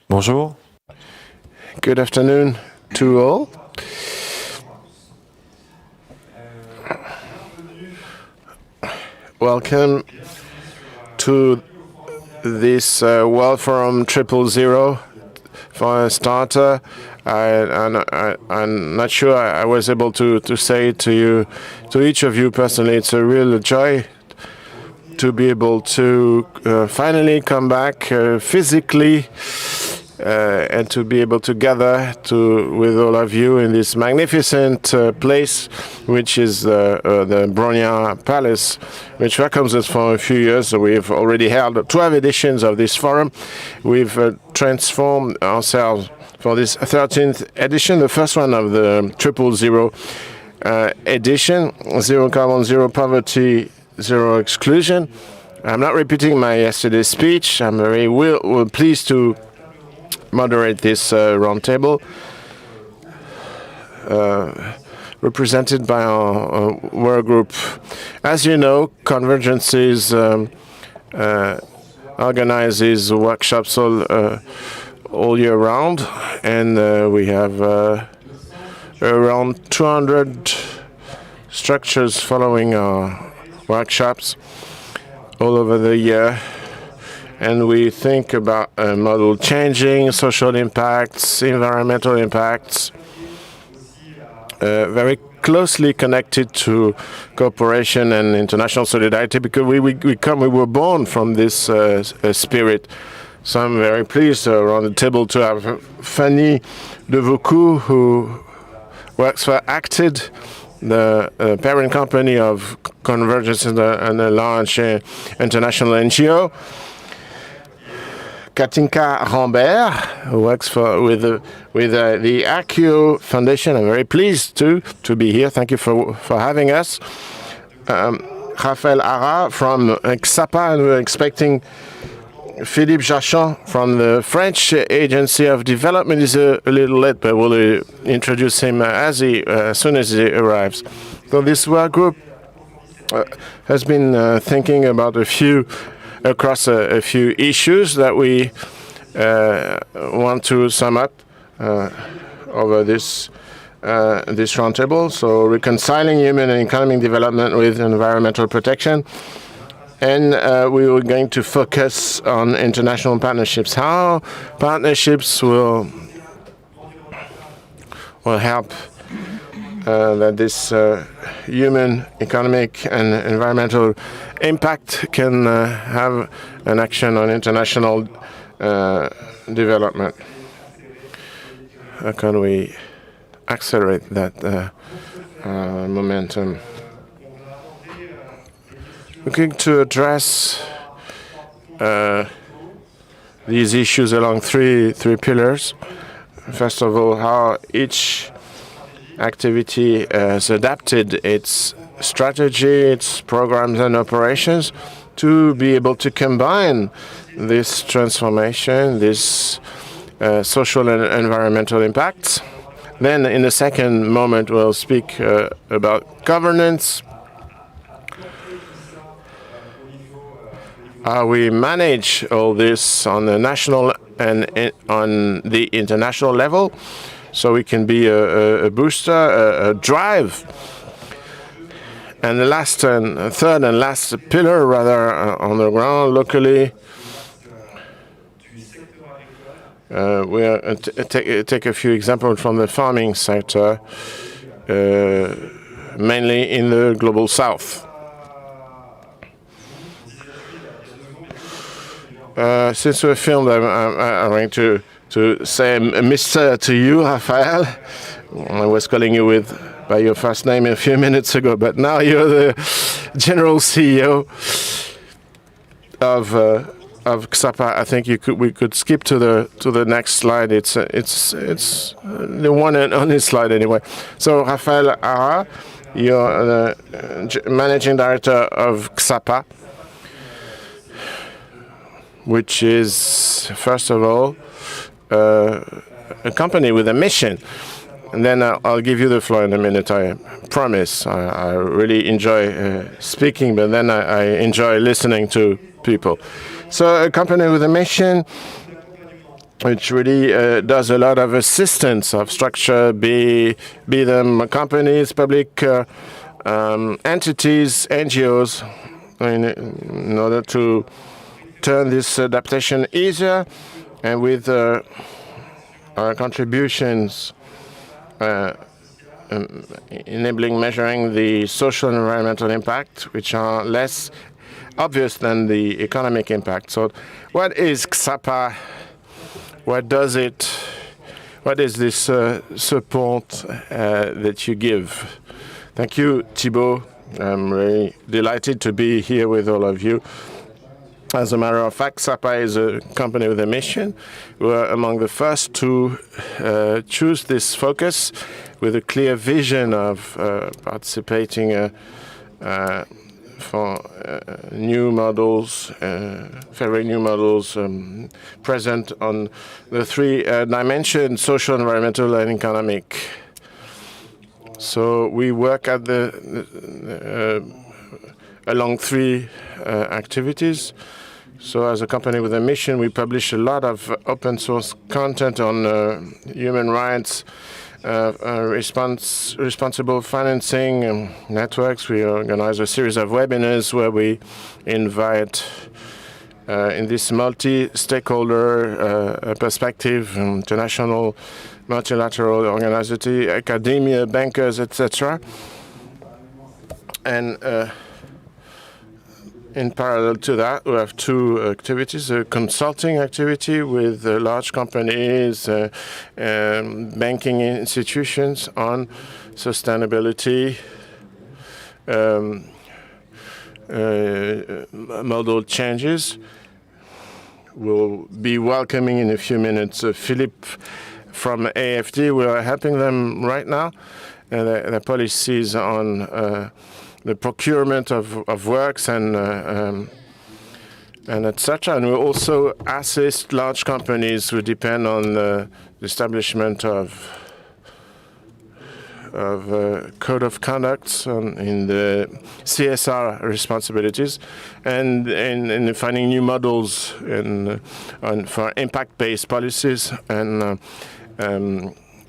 Bonjour. Good afternoon to all. Welcome to this World Forum 000. For a starter, I'm not sure I was able to say to you, to each of you personally, it's a real joy to be able to finally come back physically and to be able to gather with all of you in this magnificent place, which is the Bronya Palace, which welcomes us for a few years. We've already held 12 editions of this forum. We've transformed ourselves for this 13th edition, the first one of the 000 edition, zero carbon, zero poverty, zero exclusion. I'm not repeating my yesterday's speech. I'm very pleased to moderate this roundtable, represented by our work group. As you know, Convergences organizes workshops all year round, and we have around 200 structures following our workshops all over the year. And we think about model changing, social impacts, environmental impacts, very closely connected to cooperation and international solidarity, because we were born from this spirit. So I'm very pleased around the table to have Fanny Devaucoux, who works for Acted, the parent company of Convergence and a large international NGO. Katinka Rambert, who works with the Accio Foundation. I'm very pleased to be here. Thank you for having us. Raphaël Hara from XAPA, and we're expecting Philippe Jachon from the French Agency of Development. Is a little late, but we'll introduce him as soon as he arrives. So this work group has been thinking about across a few issues that we want to sum up over this roundtable. So reconciling human and economic development with environmental protection. And we were going to focus on international partnerships, how partnerships will help that this human, economic, and environmental impact can have an action on international development. How can we accelerate that momentum? We're going to address these issues along three pillars. First of all, how each activity has adapted its strategy, its programs and operations to be able to combine this transformation, this social and environmental impacts. Then in the second moment, we'll speak about governance, how we manage all this on the national and on the international level, so we can be a booster, a drive. And the third and last pillar, rather, on the ground locally, we'll take a few examples from the farming sector, mainly in the global south. Since we filmed, I'm going to say Mr. to you, Raphael. I was calling you by your first name a few minutes ago, but now you're the general CEO of XAPA. I think we could skip to the next slide. It's the one and only slide anyway. So Raphaël Hara, you're the managing director of XAPA, which is, first of all, a company with a mission. and then I'll give you the floor in a minute. I promise. I really enjoy speaking, but then I enjoy listening to people. So a company with a mission, which really does a lot of assistance of structure, be them companies, public entities, NGOs, in order to turn this adaptation easier, and with our contributions enabling measuring the social and environmental impact, which are less obvious than the economic impact. So what is XAPA? What does it? What is this support that you give? Thank you, Thibault. I'm really delighted to be here with all of you. As a matter of fact, XAPA is a company with a mission. We're among the first to choose this focus with a clear vision of participating for new models, very new models present on the three dimensions: social, environmental, and economic. So we work at along three activities. So as a company with a mission, we publish a lot of open source content on human rights, responsible financing networks. We organize a series of webinars where we invite in this multi-stakeholder perspective, international, multilateral organization, academia, bankers, etc. And in parallel to that, we have two activities: a consulting activity with large companies, banking institutions on sustainability, model changes. We'll be welcoming in a few minutes Philippe from AFD. We are helping them right now. The policies on the procurement of works and etc. And we also assist large companies who depend on the establishment of code of conduct in the CSR responsibilities, and in finding new models for impact-based policies and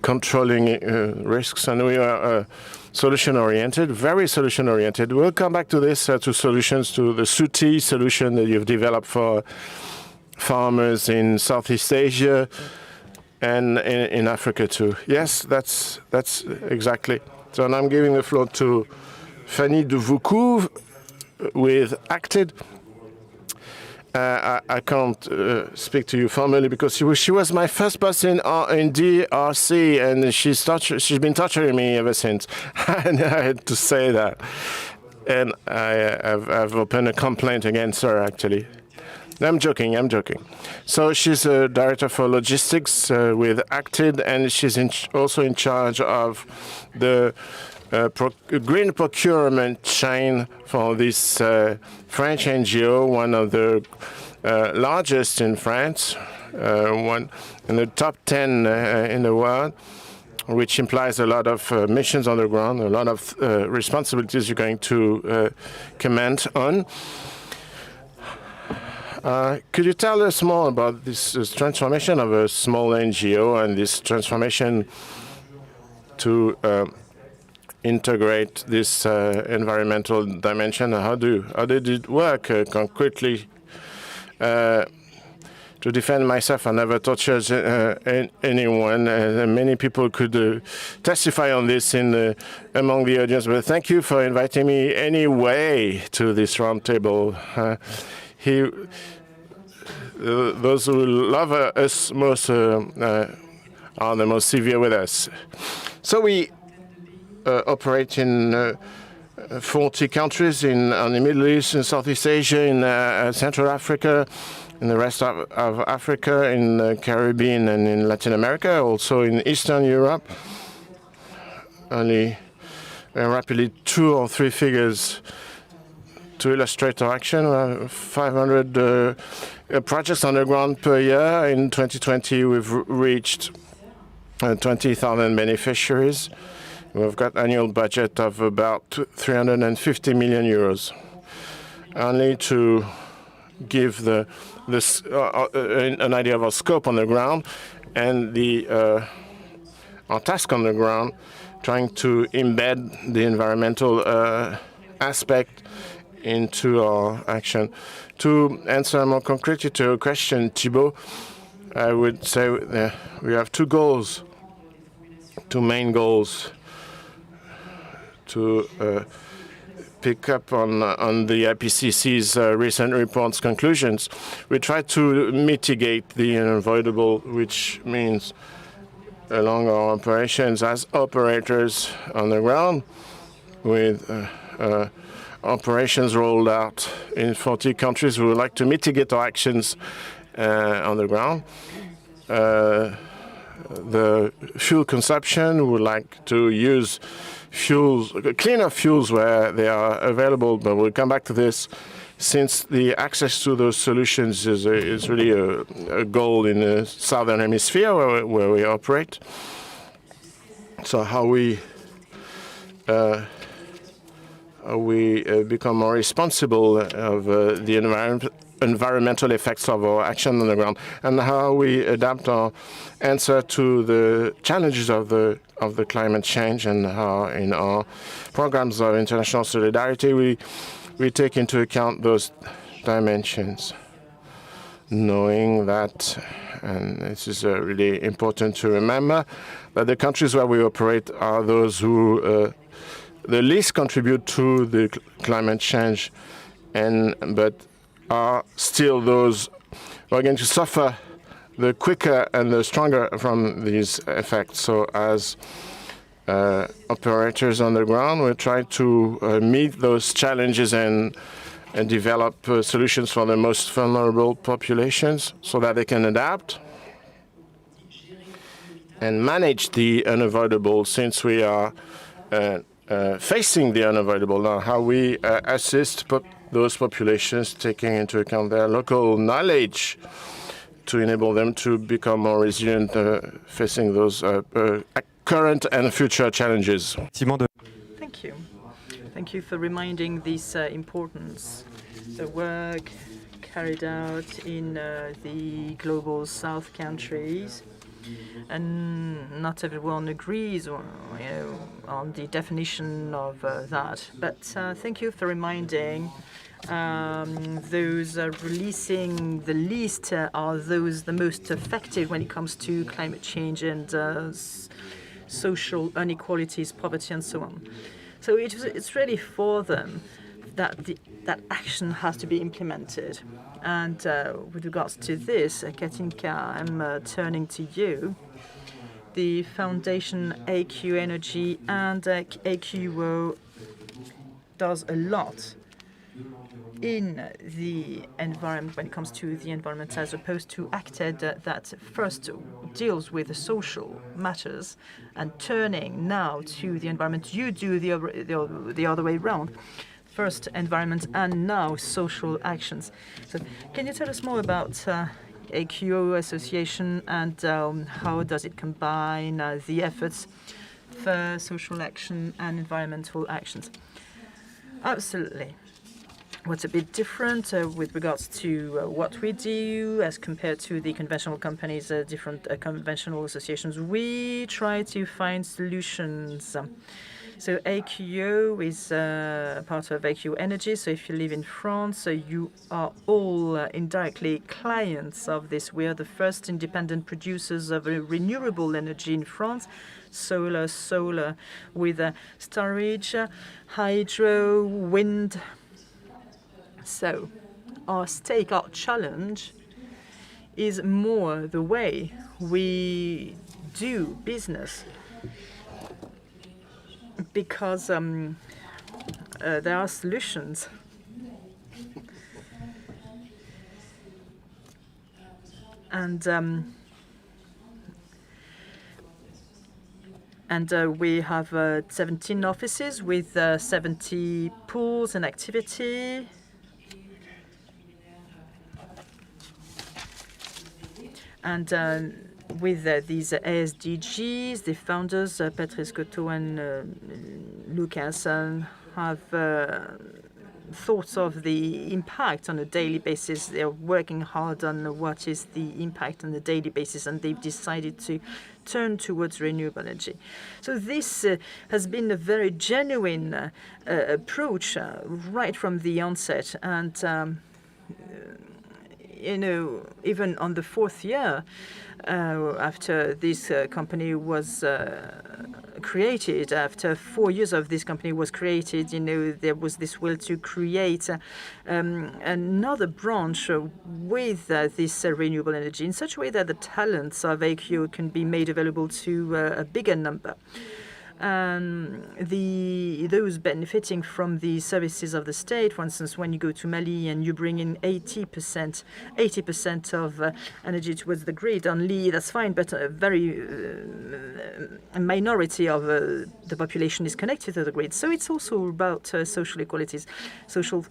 controlling risks. And we are solution-oriented, very solution-oriented. We'll come back to this, to solutions, to the SUTI solution that you've developed for farmers in Southeast Asia and in Africa too. Yes, that's exactly. So now I'm giving the floor to Fanny de Voucouve with ACTED. I can't speak to you formally because she was my first boss in DRC, and she's been torturing me ever since. And I had to say that. And I've opened a complaint against her, actually. I'm joking. So she's a director for logistics with ACTED, and she's also in charge of the green procurement chain for this French NGO, one of the largest in France, one in the top 10 in the world, which implies a lot of missions on the ground, a lot of responsibilities you're going to comment on. Could you tell us more about this transformation of a small NGO and this transformation to integrate this environmental dimension? How did it work concretely? To defend myself, I never tortured anyone. Many people could testify on this among the audience. But thank you for inviting me anyway to this roundtable. Those who love us most are the most severe with us. So we operate in 40 countries in the Middle East, in Southeast Asia, in Central Africa, in the rest of Africa, in the Caribbean, and in Latin America, also in Eastern Europe. Only rapidly 2 or 3 figures to illustrate our action. 500 projects on the ground per year. In 2020, we've reached 20,000 beneficiaries. We've got annual budget of about 350 million euros. Only to give an idea of our scope on the ground and our task on the ground, trying to embed the environmental aspect into our action. To answer more concretely to your question, Thibault, I would say we have two main goals to pick up on the IPCC's recent report's conclusions. We try to mitigate the unavoidable, which means along our operations as operators on the ground, with operations rolled out in 40 countries. We would like to mitigate our actions on the ground. The fuel consumption, we would like to use cleaner fuels where they are available, but we'll come back to this, since the access to those solutions is really a goal in the southern hemisphere where we operate. So how we become more responsible of the environmental effects of our action on the ground, and how we adapt our answer to the challenges of the climate change, and how in our programs of international solidarity we take into account those dimensions, knowing that, and this is really important to remember, that the countries where we operate are those who the least contribute to the climate change, but are still those who are going to suffer the quicker and the stronger from these effects. So as operators on the ground, we try to meet those challenges and develop solutions for the most vulnerable populations so that they can adapt and manage the unavoidable, since we are facing the unavoidable now. How we assist those populations, taking into account their local knowledge, to enable them to become more resilient facing those current and future challenges. Thank you. Thank you for reminding this importance. The work carried out in the global south countries, and not everyone agrees on the definition of that. But thank you for reminding those releasing the least are those the most affected when it comes to climate change and social inequalities, poverty, and so on. So it's really for them that that action has to be implemented. And with regards to this, Katinka, I'm turning to you. The Foundation AQ Energy and AQO does a lot in the environment when it comes to the environment, as opposed to ACTED that first deals with the social matters and turning now to the environment. You do the other way around. First environment and now social actions. So can you tell us more about AQO Association and how does it combine the efforts for social action and environmental actions? Absolutely. What's a bit different with regards to what we do as compared to the conventional companies, different conventional associations? We try to find solutions. So AQO is part of AQ Energy. So if you live in France, you are all indirectly clients of this. We are the first independent producers of renewable energy in France. Solar with storage, hydro, wind. So our stake, our challenge is more the way we do business, because there are solutions. And we have 17 offices with 70 pools and activity. And with these SDGs, the founders, Patrice Cotto and Lucas, have thoughts of the impact on a daily basis. They're working hard on what is the impact on a daily basis, and they've decided to turn towards renewable energy. So this has been a very genuine approach right from the onset. And even on the fourth year after this company was created, after 4 years of this company was created, there was this will to create another branch with this renewable energy in such a way that the talents of AQ can be made available to a bigger number. Those benefiting from the services of the state, for instance, when you go to Mali and you bring in 80% of energy towards the grid, only that's fine, but a very minority of the population is connected to the grid. So it's also about social equalities, social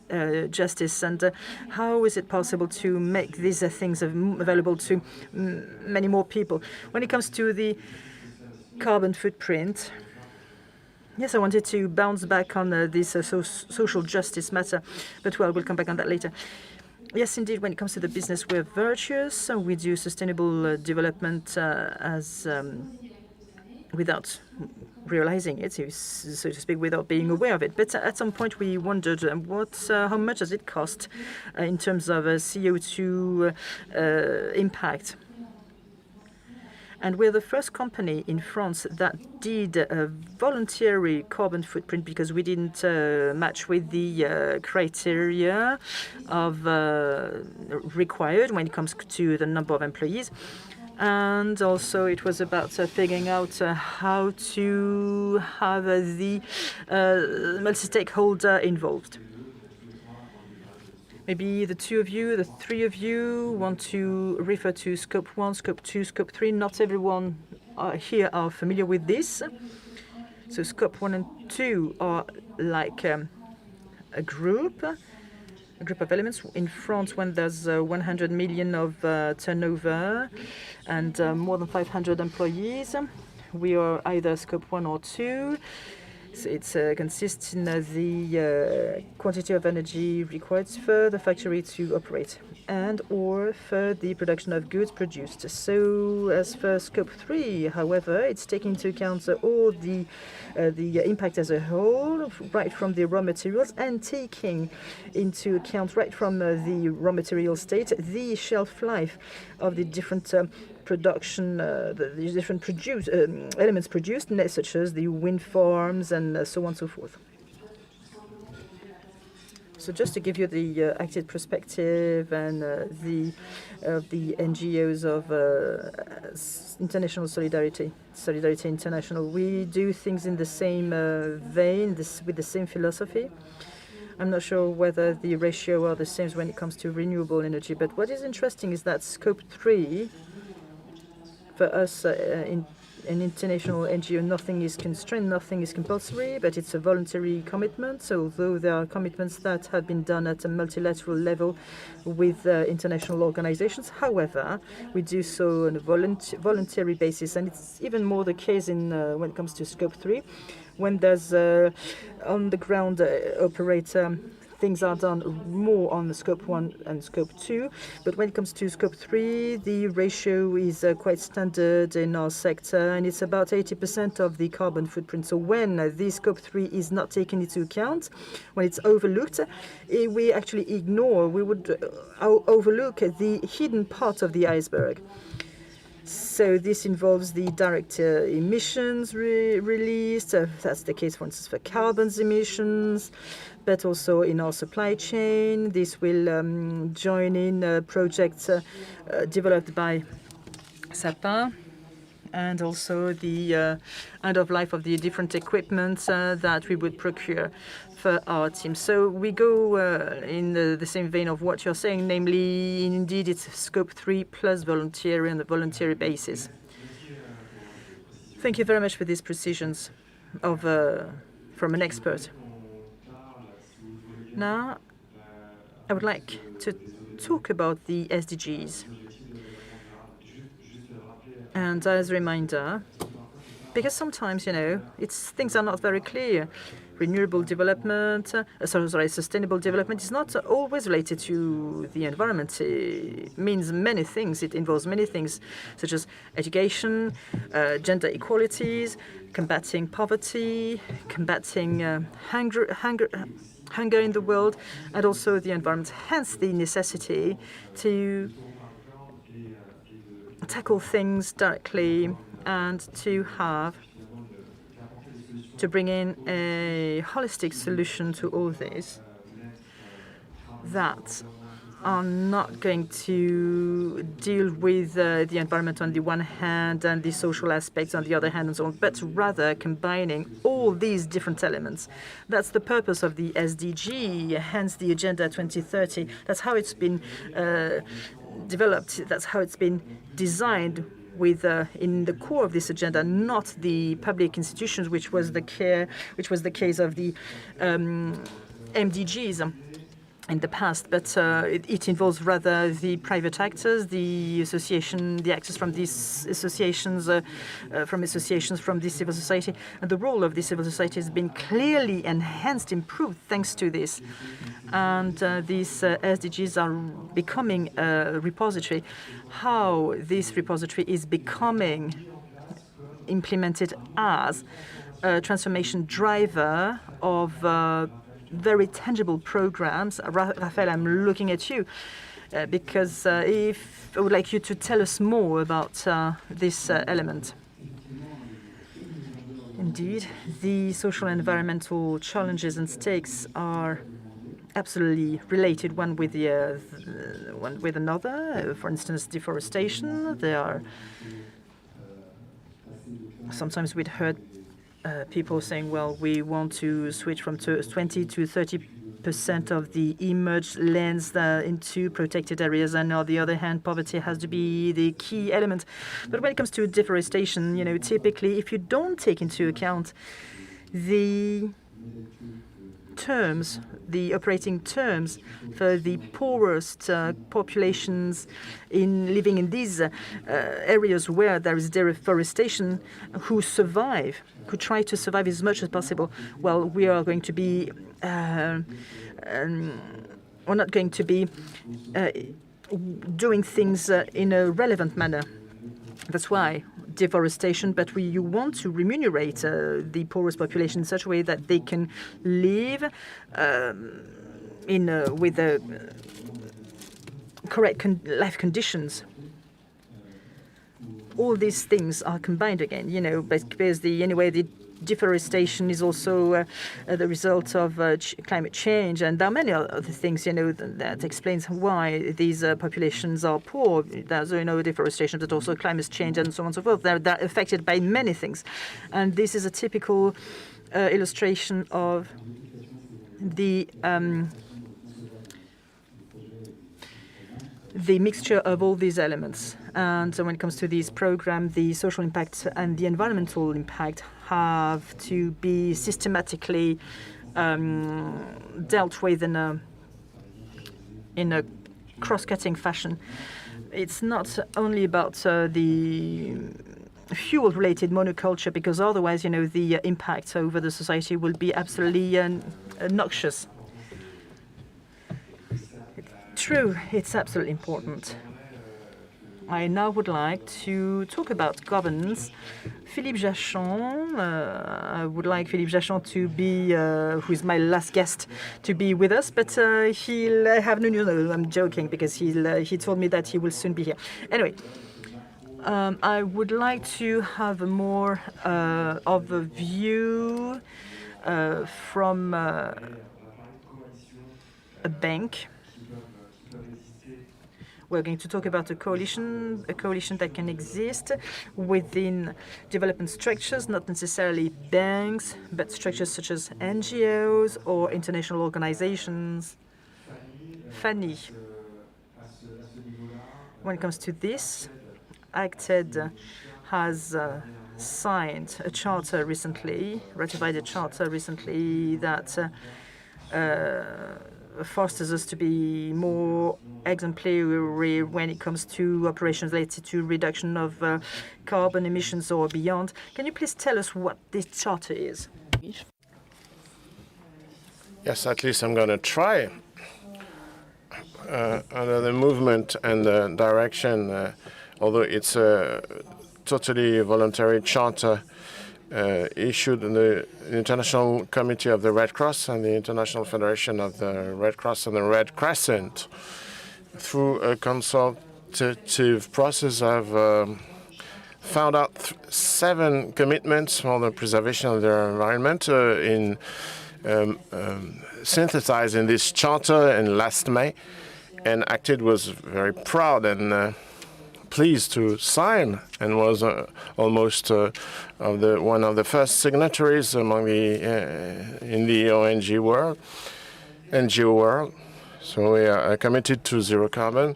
justice, and how is it possible to make these things available to many more people. When it comes to the carbon footprint, yes, I wanted to bounce back on this social justice matter, but we'll come back on that later. Yes, indeed, when it comes to the business, we're virtuous. So we do sustainable development without realizing it, so to speak, without being aware of it. But at some point, we wondered how much does it cost in terms of CO2 impact. And we're the first company in France that did a voluntary carbon footprint because we didn't match with the criteria of required when it comes to the number of employees. And also it was about figuring out how to have the multi-stakeholder involved. Maybe the two of you, the three of you want to refer to Scope 1, Scope 2, Scope 3. Not everyone here are familiar with this. So Scope 1 and 2 are like a group of elements. In France, when there's 100 million of turnover and more than 500 employees, we are either Scope 1 or 2. So it consists in the quantity of energy required for the factory to operate and or for the production of goods produced. So as for Scope 3, however, it's taking into account all the impact as a whole, right from the raw materials, and taking into account right from the raw material state, the shelf life of the different production, the different elements produced, such as the wind farms and so on and so forth. So just to give you the active perspective and the NGOs of International Solidarity International, we do things in the same vein, with the same philosophy. I'm not sure whether the ratio are the same when it comes to renewable energy, but what is interesting is that Scope 3, for us, in an international NGO, nothing is constrained, nothing is compulsory, but it's a voluntary commitment. So although there are commitments that have been done at a multilateral level with international organizations, however, we do so on a voluntary basis. And it's even more the case when it comes to Scope 3, when there's on-the-ground operator. Things are done more on the Scope 1 and Scope 2. But when it comes to Scope 3, the ratio is quite standard in our sector, and it's about 80% of the carbon footprint. So when the Scope 3 is not taken into account, when it's overlooked, we actually we would overlook the hidden part of the iceberg. So this involves the direct emissions released. That's the case, for instance, for carbon emissions, but also in our supply chain. This will join in projects developed by Sapin, and also the end of life of the different equipment that we would procure for our team. So we go in the same vein of what you're saying, namely, indeed, it's Scope 3 plus voluntary on a voluntary basis. Thank you very much for these precisions from an expert. Now, I would like to talk about the SDGs. And as a reminder, because sometimes, things are not very clear. Renewable development, sustainable development is not always related to the environment. It means many things. It involves many things, such as education, gender equalities, combating poverty, combating hunger in the world, and also the environment. Hence, the necessity to tackle things directly and to bring in a holistic solution to all this that are not going to deal with the environment on the one hand and the social aspects on the other hand and so on, but rather combining all these different elements. That's the purpose of the SDG, hence the Agenda 2030. That's how it's been developed. That's how it's been designed, with in the core of this agenda, not the public institutions, which was the case of the MDGs in the past, but it involves rather the private actors, the actors from these associations, from the civil society, and the role of the civil society has been clearly enhanced, improved thanks to this. And these SDGs are becoming a repository. How this repository is becoming implemented as a transformation driver of very tangible programs. Raphael, I'm looking at you because if I would like you to tell us more about this element. Indeed, the social and environmental challenges and stakes are absolutely related one with another. For instance, deforestation. There are sometimes we'd heard people saying, well, we want to switch from 20 to 30% of the emerged lands into protected areas, and on the other hand, poverty has to be the key element. But when it comes to deforestation, typically, if you don't take into account the operating terms for the poorest populations living in these areas where there is deforestation, who try to survive as much as possible, well, we are going to be we're not going to be doing things in a relevant manner. That's why deforestation, but you want to remunerate the poorest population in such a way that they can live with correct life conditions. All these things are combined again, because the deforestation is also the result of climate change, and there are many other things, that explains why these populations are poor. There's deforestation, but also climate change and so on and so forth. They're affected by many things, and this is a typical illustration of the mixture of all these elements. And so when it comes to these programs, the social impact and the environmental impact have to be systematically dealt with in a cross-cutting fashion. It's not only about the fuel-related monoculture, because otherwise, the impact over the society will be absolutely noxious. True, it's absolutely important. I now would like to talk about governance. Philippe Jachon, I would like Philippe Jachon to be, who is my last guest, to be with us, but he'll have no, I'm joking, because he told me that he will soon be here. Anyway, I would like to have more of a view from a bank. We're going to talk about a coalition that can exist within development structures, not necessarily banks, but structures such as NGOs or international organizations. Fanny, when it comes to this, ACTED has signed a charter recently, ratified a charter recently that fosters us to be more exemplary when it comes to operations related to reduction of carbon emissions or beyond. Can you please tell us what this charter is? Yes, at least I'm going to try. Under the movement and the direction, although it's a totally voluntary charter issued in the International Committee of the Red Cross and the International Federation of the Red Cross and the Red Crescent, through a consultative process, I've found out 7 commitments for the preservation of the environment synthesized in this charter in last May. And Acted was very proud and pleased to sign, and was almost one of the first signatories among in the NGO world. So we are committed to zero carbon,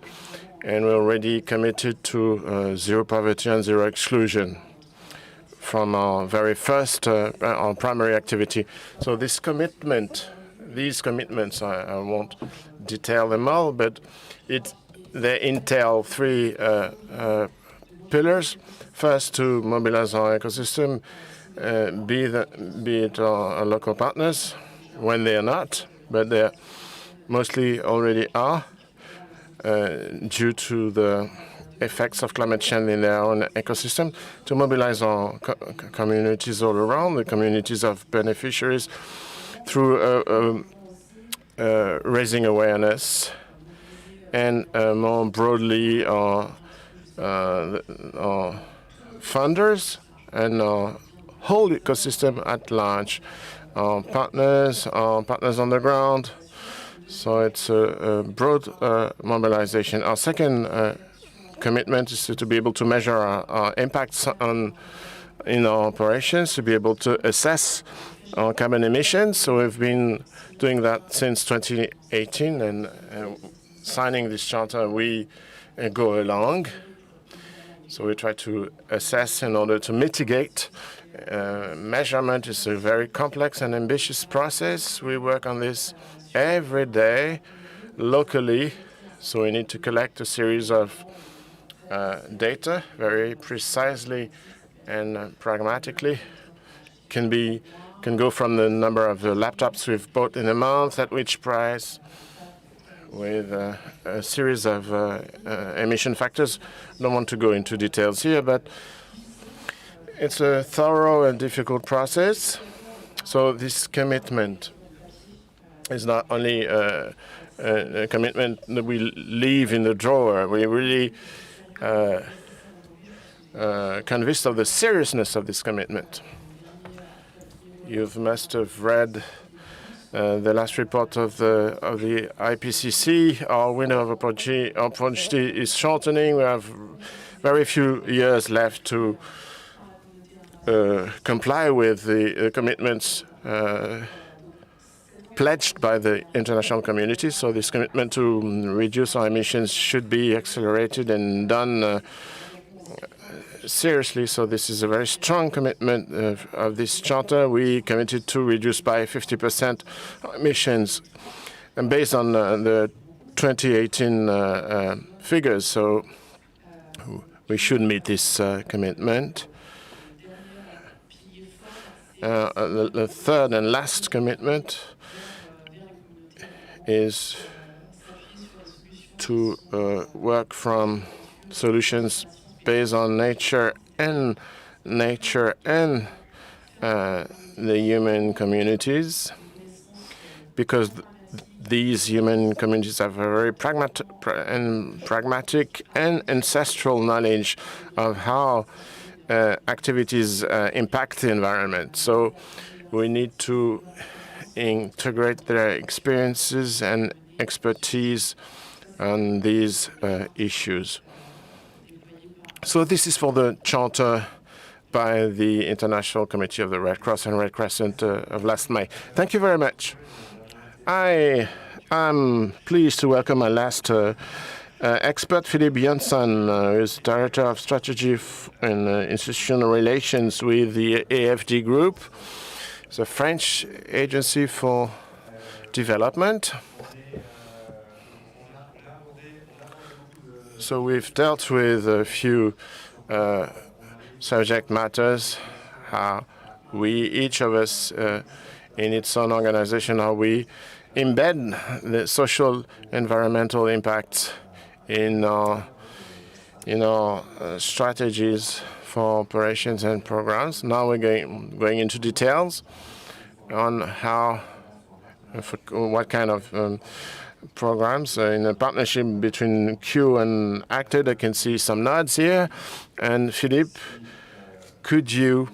and we're already committed to zero poverty and zero exclusion from our very first, our primary activity. So these commitments, I won't detail them all, but they entail 3 pillars. First, to mobilize our ecosystem, be it our local partners, when they are not, but they mostly already are, due to the effects of climate change in their own ecosystem, to mobilize our communities all around, the communities of beneficiaries, through raising awareness, and more broadly our funders and our whole ecosystem at large, our partners on the ground. So it's a broad mobilization. Our second commitment is to be able to measure our impacts in our operations, to be able to assess our carbon emissions. So we've been doing that since 2018, and signing this charter, we go along. So we try to assess in order to mitigate. Measurement is a very complex and ambitious process. We work on this every day locally. So we need to collect a series of data very precisely and pragmatically. Can go from the number of laptops we've bought in a month, at which price, with a series of emission factors. I don't want to go into details here, but it's a thorough and difficult process. So this commitment is not only a commitment that we leave in the drawer. We really convinced of the seriousness of this commitment. You must have read the last report of the IPCC. Our window of opportunity is shortening. We have very few years left to comply with the commitments pledged by the international community. So this commitment to reduce our emissions should be accelerated and done seriously. So this is a very strong commitment of this charter. We committed to reduce by 50% emissions, and based on the 2018 figures. So we should meet this commitment. The third and last commitment is to work from solutions based on nature and the human communities, because these human communities have a very pragmatic and ancestral knowledge of how activities impact the environment. So we need to integrate their experiences and expertise on these issues. So this is for the charter by the International Committee of the Red Cross and Red Crescent of last May. Thank you very much. I am pleased to welcome my last expert, Philippe Janssen, who is Director of Strategy and Institutional Relations with the AFD Group. It's a French agency for development. So we've dealt with a few subject matters, how we, each of us in its own organization, how we embed the social environmental impacts in our strategies for operations and programs. Now we're going into details on how, what kind of programs in a partnership between Q and Acted. I can see some nods here. And Philippe, could you,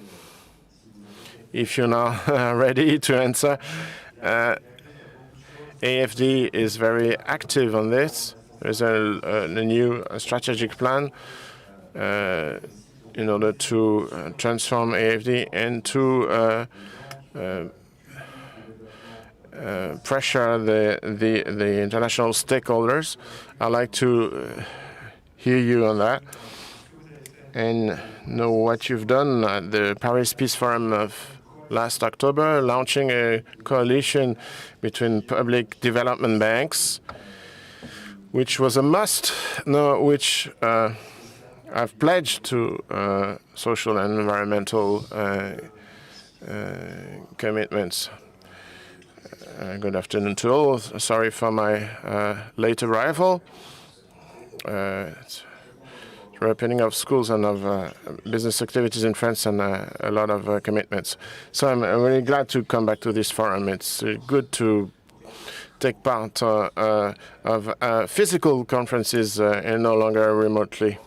if you're now ready to answer, AFD is very active on this. There's a new strategic plan in order to transform AFD and to pressure the international stakeholders. I'd like to hear you on that and know what you've done at the Paris Peace Forum of last October, launching a coalition between public development banks, which was a must, which I've pledged to social and environmental commitments. Good afternoon to all. Sorry for my late arrival. It's reopening of schools and of business activities in France and a lot of commitments. So I'm really glad to come back to this forum. It's good to take part of physical conferences and no longer remotely.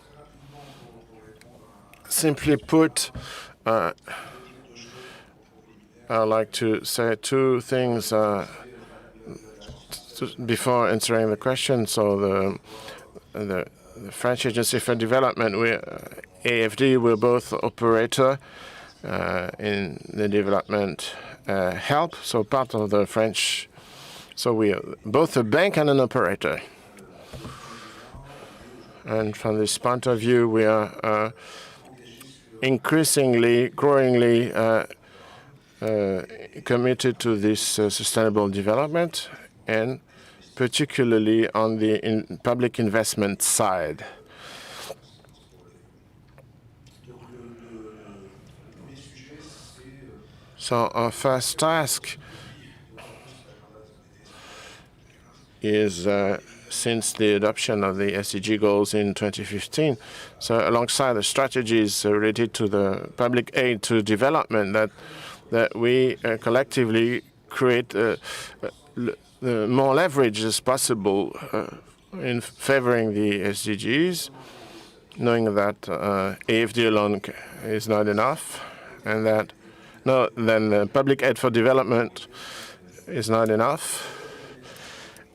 Simply put, I'd like to say two things before answering the question. So the French Agency for Development, AFD, we're both operator in the development help, so part of the French. So we are both a bank and an operator. And from this point of view, we are increasingly, growingly committed to this sustainable development, and particularly on the public investment side. So our first task is, since the adoption of the SDG goals in 2015, so alongside the strategies related to the public aid to development, that we collectively create more leverage as possible in favoring the SDGs, knowing that AFD alone is not enough, and that then public aid for development is not enough,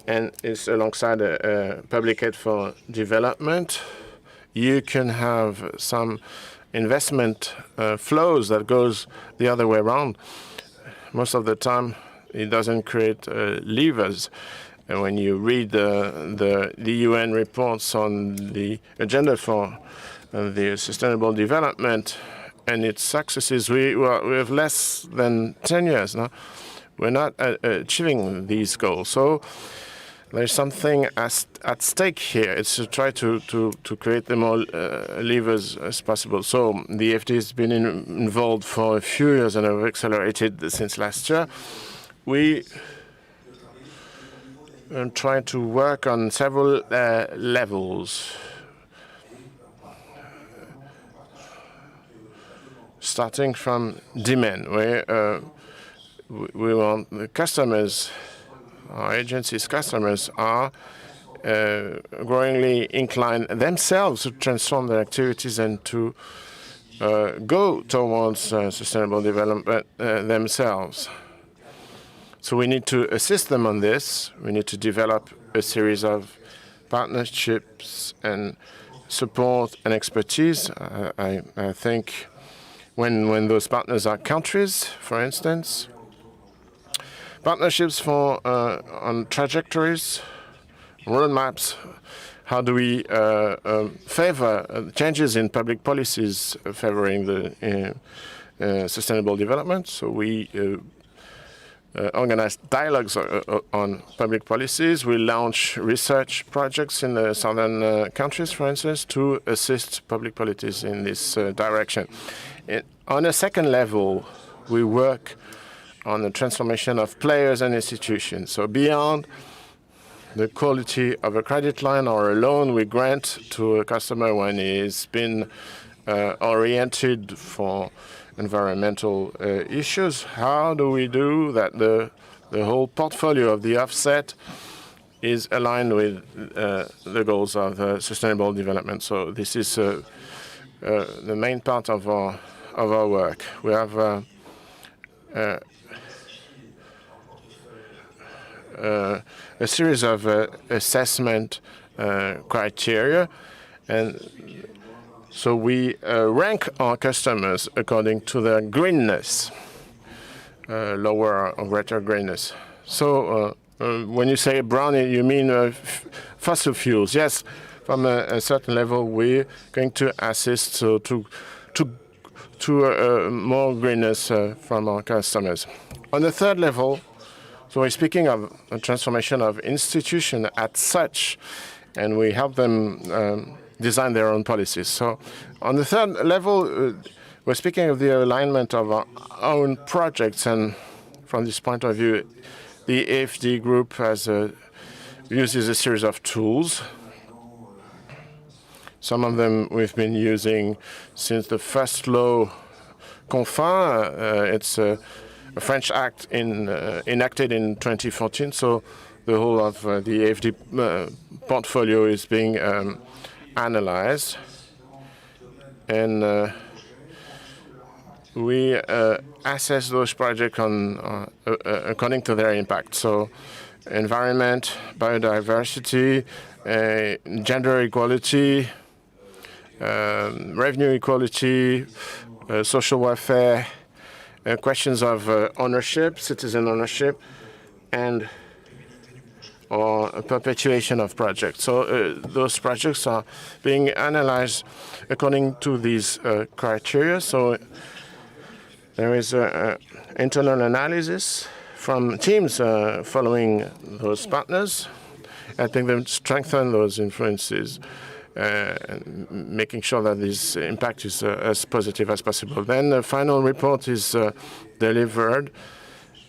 and it's alongside public aid for development. You can have some investment flows that goes the other way around. Most of the time, it doesn't create levers. And when you read the UN reports on the agenda for the sustainable development and its successes, we have less than 10 years now. We're not achieving these goals. So there's something at stake here. It's to try to create the more levers as possible. So the FD has been involved for a few years and have accelerated since last year. We are trying to work on several levels, starting from demand, where we want the customers, our agency's customers are growingly inclined themselves to transform their activities and to go towards sustainable development themselves. So we need to assist them on this. We need to develop a series of partnerships and support and expertise. I think when those partners are countries, for instance, partnerships for on trajectories, roadmaps. How do we favor changes in public policies favoring the sustainable development? So we organize dialogues on public policies. We launch research projects in the southern countries, for instance, to assist public policies in this direction. On a second level, we work on the transformation of players and institutions. So beyond the quality of a credit line or a loan we grant to a customer when he's been oriented for environmental issues, how do we do that the whole portfolio of the offset is aligned with the goals of sustainable development? So this is the main part of our work. We have a series of assessment criteria, and so we rank our customers according to their greenness, lower or greater greenness. So when you say brown, you mean fossil fuels. Yes, from a certain level, we're going to assist to more greenness from our customers. On the third level, so we're speaking of a transformation of institution as such, and we help them design their own policies. So on the third level, we're speaking of the alignment of our own projects, and from this point of view, the AFD group uses a series of tools. Some of them we've been using since the first law Confin. It's a French act enacted in 2014. So the whole of the AFD portfolio is being analyzed, and we assess those projects according to their impact. So environment, biodiversity, gender equality, revenue equality, social welfare, questions of ownership, citizen ownership, and or a perpetuation of projects. So those projects are being analyzed according to these criteria. So there is an internal analysis from teams following those partners, helping them strengthen those influences, and making sure that this impact is as positive as possible. Then the final report is delivered,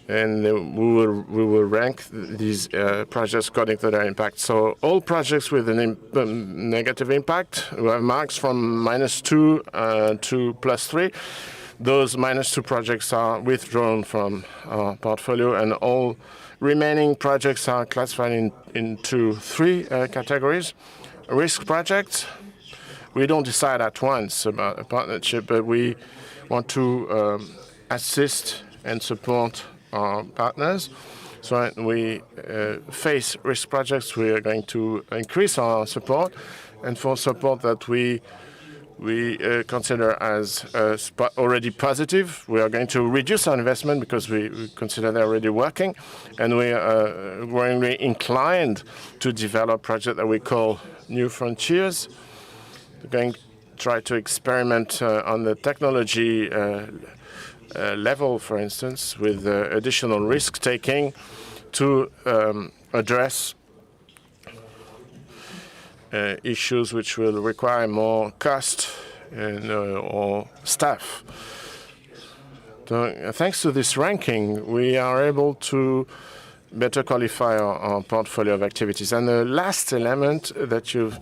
and we will rank these projects according to their impact. So all projects with a negative impact, we have marks from -2 to +3. Those -2 projects are withdrawn from our portfolio, and all remaining projects are classified into 3 categories. Risk projects, we don't decide at once about a partnership, but we want to assist and support our partners. So when we face risk projects, we are going to increase our support, and for support that we consider as already positive, we are going to reduce our investment because we consider they're already working, and we are growingly inclined to develop projects that we call new frontiers. We're going to try to experiment on the technology level, for instance, with additional risk-taking to address issues which will require more cost or staff. So, thanks to this ranking, we are able to better qualify our portfolio of activities. And the last element that you've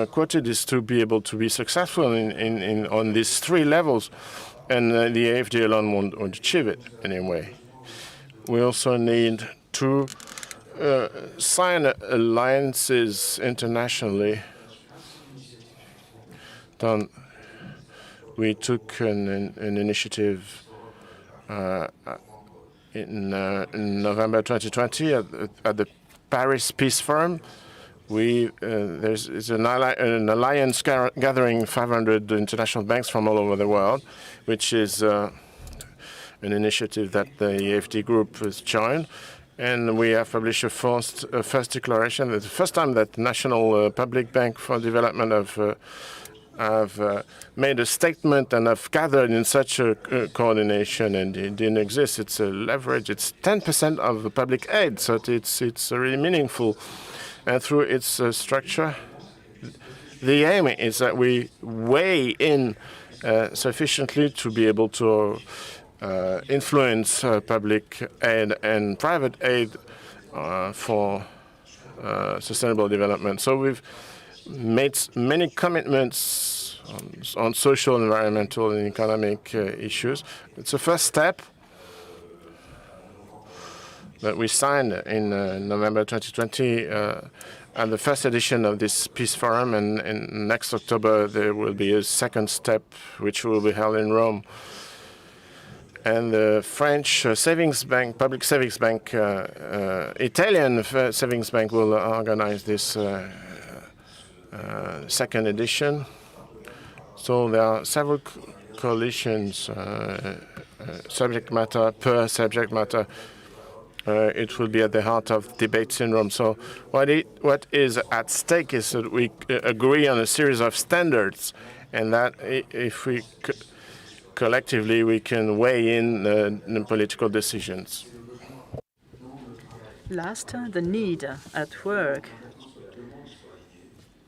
quoted is to be able to be successful on these 3 levels, and the AFD alone won't achieve it anyway. We also need to sign alliances internationally. We took an initiative in November 2020 at the Paris Peace Forum. There's an alliance gathering 500 international banks from all over the world, which is an initiative that the AFD group has joined. And we have published a first declaration. It's the first time that the National Public Bank for Development of have made a statement and have gathered in such a coordination, and it didn't exist. It's a leverage. It's 10% of the public aid, so it's really meaningful. And through its structure, the aim is that we weigh in sufficiently to be able to influence public aid and private aid for sustainable development. So we've made many commitments on social, environmental, and economic issues. It's a first step that we signed in November 2020 at the first edition of this Peace Forum, and next October there will be a second step which will be held in Rome. And the French savings bank, public savings bank, Italian savings bank will organize this second edition. So there are several coalitions, subject matter per subject matter. It will be at the heart of debates in Rome. So what is at stake is that we agree on a series of standards, and that if we collectively we can weigh in the political decisions. Last, the need at work,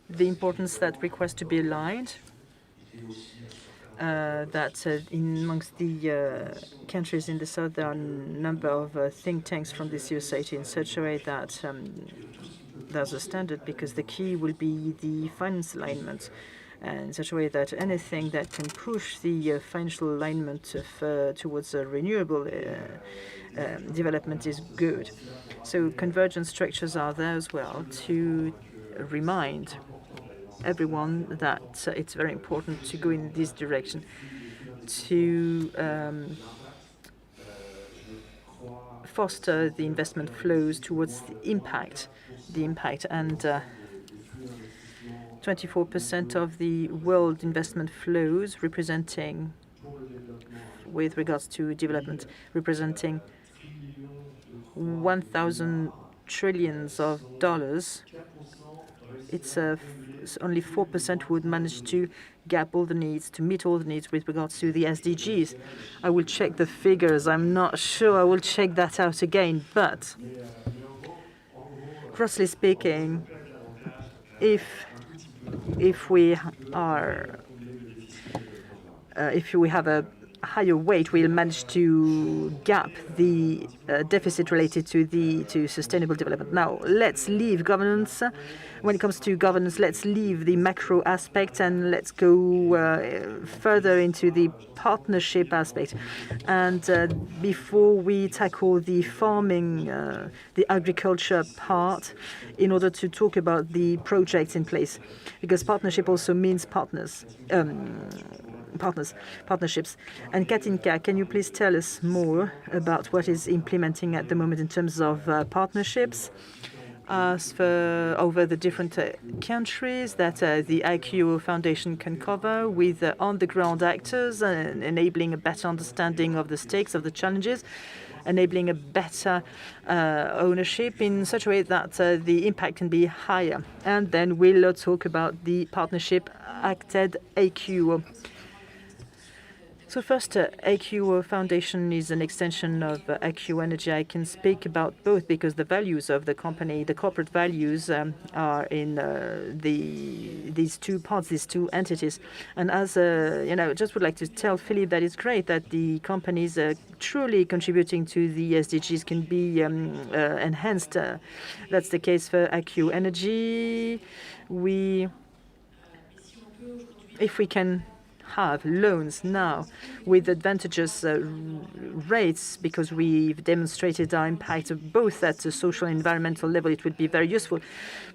the importance that requests to be aligned, that amongst the countries in the south there are a number of think tanks from the civil society in such a way that there's a standard, because the key will be the finance alignment, and in such a way that anything that can push the financial alignment towards a renewable development is good. So convergence structures are there as well to remind everyone that it's very important to go in this direction, to foster the investment flows towards the impact, and 24% of the world investment flows representing, with regards to development, representing 1,000 trillions of dollars. It's only 4% would manage to gap all the needs, to meet all the needs with regards to the SDGs. I will check the figures. I'm not sure. I will check that out again. But grossly speaking, if we have a higher weight, we'll manage to gap the deficit related to sustainable development. Now, let's leave governance. When it comes to governance, let's leave the macro aspect and let's go further into the partnership aspect. And before we tackle the farming, the agriculture part, in order to talk about the projects in place, because partnership also means partnerships. And Katinka, can you please tell us more about what is implementing at the moment in terms of partnerships as for over the different countries that the IQO Foundation can cover with on-the-ground actors, enabling a better understanding of the stakes, of the challenges, enabling a better ownership in such a way that the impact can be higher. And then we'll talk about the partnership acted IQO. So first, IQO Foundation is an extension of IQO Energy. I can speak about both because the values of the company, the corporate values, are in these two parts, these two entities. And as just would like to tell Philippe that it's great that the companies truly contributing to the SDGs can be enhanced. That's the case for IQO Energy. If we can have loans now with advantageous rates, because we've demonstrated our impact both at the social and environmental level, it would be very useful.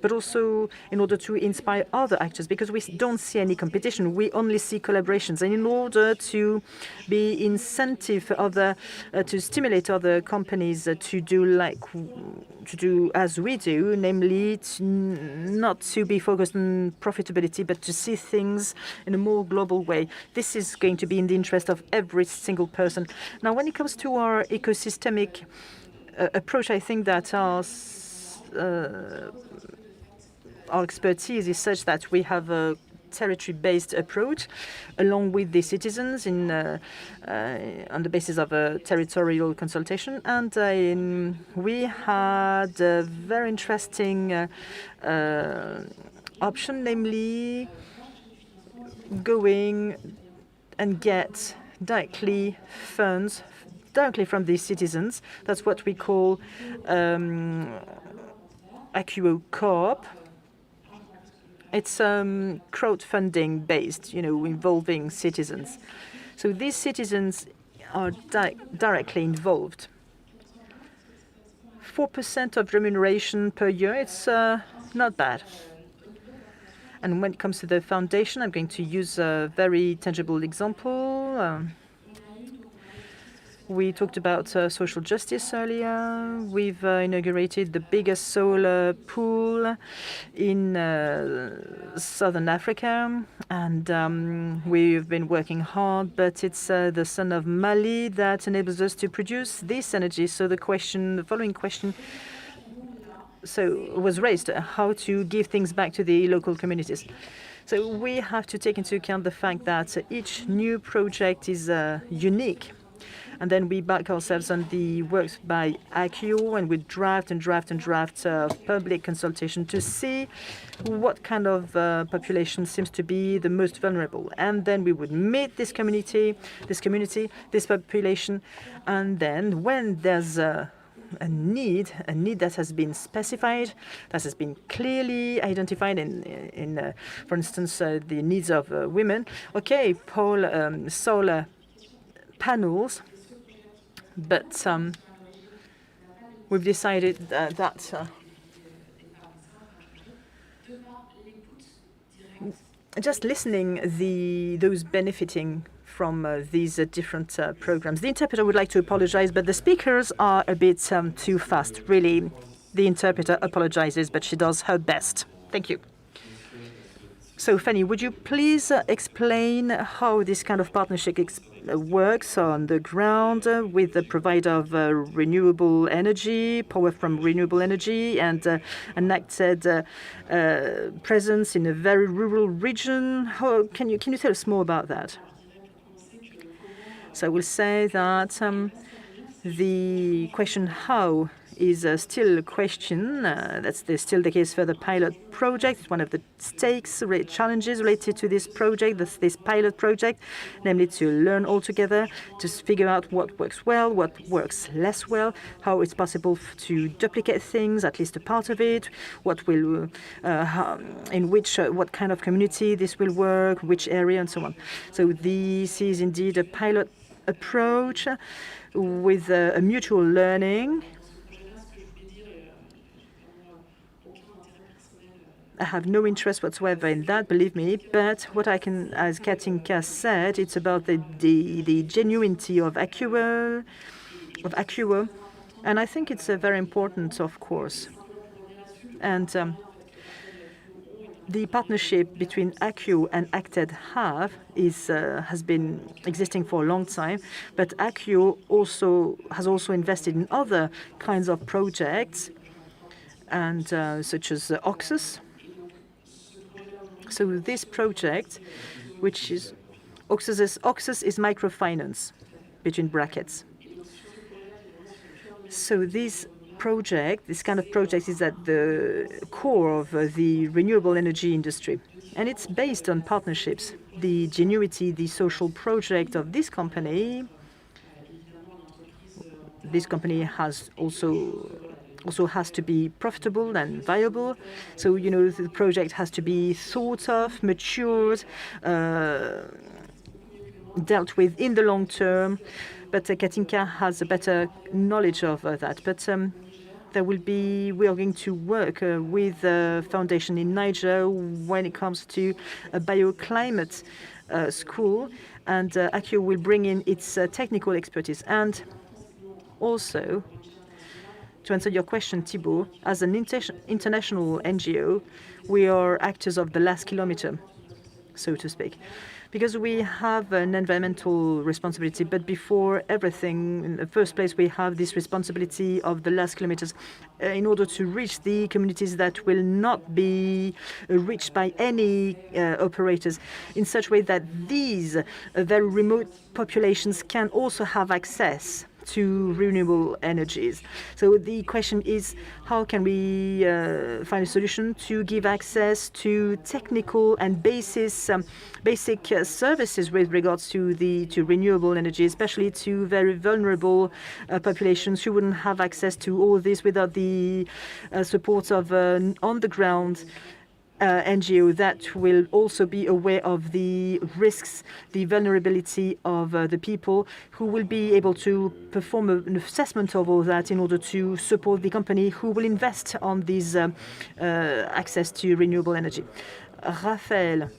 But also in order to inspire other actors, because we don't see any competition, we only see collaborations. And in order to be incentive for other, to stimulate other companies to do as we do, namely not to be focused on profitability, but to see things in a more global way. This is going to be in the interest of every single person. Now, when it comes to our ecosystemic approach, I think that our expertise is such that we have territory-based approach, along with the citizens on the basis of a territorial consultation. And we had a very interesting option, namely going and get directly funds directly from the citizens. That's what we call Acquo Co-op. It's crowdfunding based, involving citizens. So these citizens are directly involved. 4% of remuneration per year, it's not bad. And when it comes to the foundation, I'm going to use a very tangible example. We talked about social justice earlier. We've inaugurated the biggest solar pool in southern Africa, and we've been working hard, but it's the sun of Mali that enables us to produce this energy. So the following question was raised, how to give things back to the local communities. So we have to take into account the fact that each new project is unique. And then we back ourselves on the works by Acquo, and we draft public consultation to see what kind of population seems to be the most vulnerable. And then we would meet this community, this population, and then when there's a need that has been specified, that has been clearly identified in for instance, the needs of women. Okay, solar panels, but we've decided that just listening those benefiting from these different programs. The interpreter would like to apologize, but the speakers are a bit too fast. Really, the interpreter apologizes, but she does her best. Thank you. So, Fanny, would you please explain how this kind of partnership works on the ground with the provider of renewable energy, power from renewable energy, and an acted presence in a very rural region? Can you tell us more about that? So I will say that the question how is still a question. That's still the case for the pilot project. It's one of the stakes, challenges related to this project, this pilot project, namely to learn all together, to figure out what works well, what works less well, how it's possible to duplicate things, at least a part of it, what kind of community this will work, which area, and so on. So this is indeed a pilot approach with a mutual learning. I have no interest whatsoever in that, believe me. But what I can, as Katinka said, it's about the genuinity of Acquo, and I think it's very important, of course. And the partnership between Acquo and Acted has been existing for a long time, but Acquo has also invested in other kinds of projects, and such as Oxus. So this project, which is Oxus is microfinance, between brackets. So this kind of project is at the core of the renewable energy industry. And it's based on partnerships. The genuity, the social project of this company has also has to be profitable and viable. So, the project has to be thought of, matured, dealt with in the long term. But Katinka has a better knowledge of that. But we are going to work with the foundation in Niger when it comes to a bioclimate school, and Acquo will bring in its technical expertise. And also, to answer your question, Thibault, as an international NGO, we are actors of the last kilometer, so to speak. because we have an environmental responsibility. But before everything, in the first place, we have this responsibility of the last kilometers in order to reach the communities that will not be reached by any operators, in such a way that these very remote populations can also have access to renewable energies. So the question is, how can we find a solution to give access to technical and basic services with regards to renewable energy, especially to very vulnerable populations who wouldn't have access to all this without the support of an on-the-ground NGO that will also be aware of the risks, the vulnerability of the people, who will be able to perform an assessment of all that in order to support the company who will invest on this access to renewable energy. Raphael,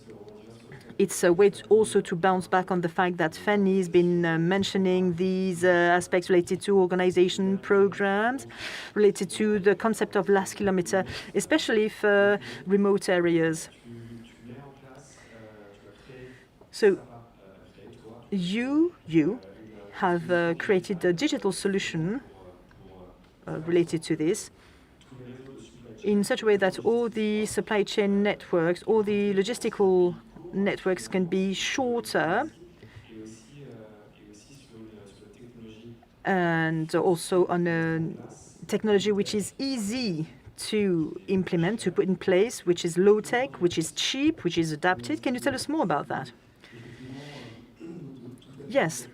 it's a way also to bounce back on the fact that Fanny has been mentioning these aspects related to organization programs, related to the concept of last kilometer, especially for remote areas. So you have created a digital solution related to this, in such a way that all the supply chain networks, all the logistical networks can be shorter, and also on a technology which is easy to implement, to put in place, which is low-tech, which is cheap, which is adapted. Can you tell us more about that? Yes.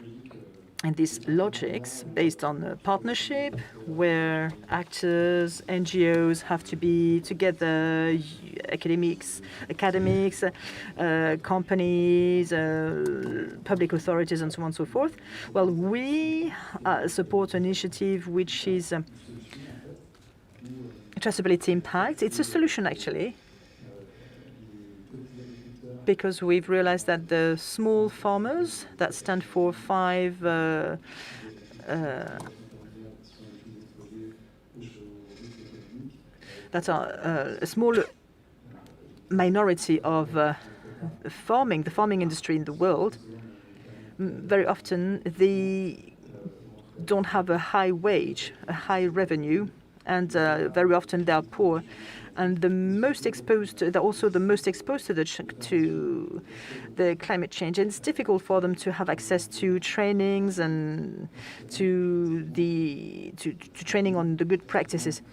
And these logics based on a partnership where actors, NGOs have to be together, academics, companies, public authorities, and so on and so forth. Well, we support an initiative which is traceability impact. It's a solution, actually, because we've realized that the small farmers that stand for a small minority of the farming industry in the world, very often they don't have a high wage, a high revenue, and very often they are poor. And they're also the most exposed to the climate change. And it's difficult for them to have access to trainings and to training on the good practices.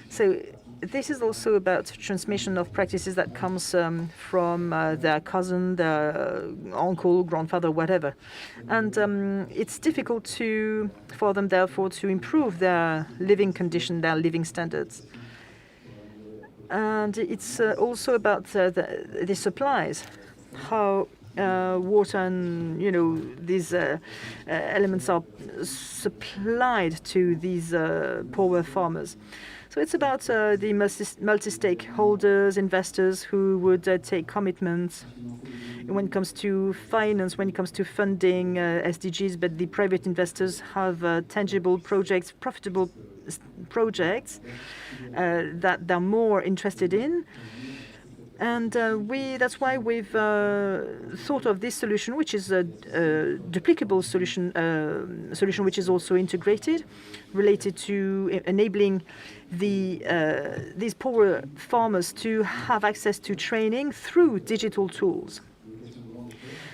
So this is also about transmission of practices that comes from their cousin, their uncle, grandfather, whatever. And it's difficult for them, therefore, to improve their living condition, their living standards. And it's also about the supplies, how water and these elements are supplied to these poorer farmers. So it's about the multi-stakeholders, investors who would take commitments when it comes to finance, when it comes to funding SDGs, but the private investors have tangible projects, profitable projects that they're more interested in. And that's why we've thought of this solution, which is a duplicable solution which is also integrated, related to enabling these poorer farmers to have access to training through digital tools.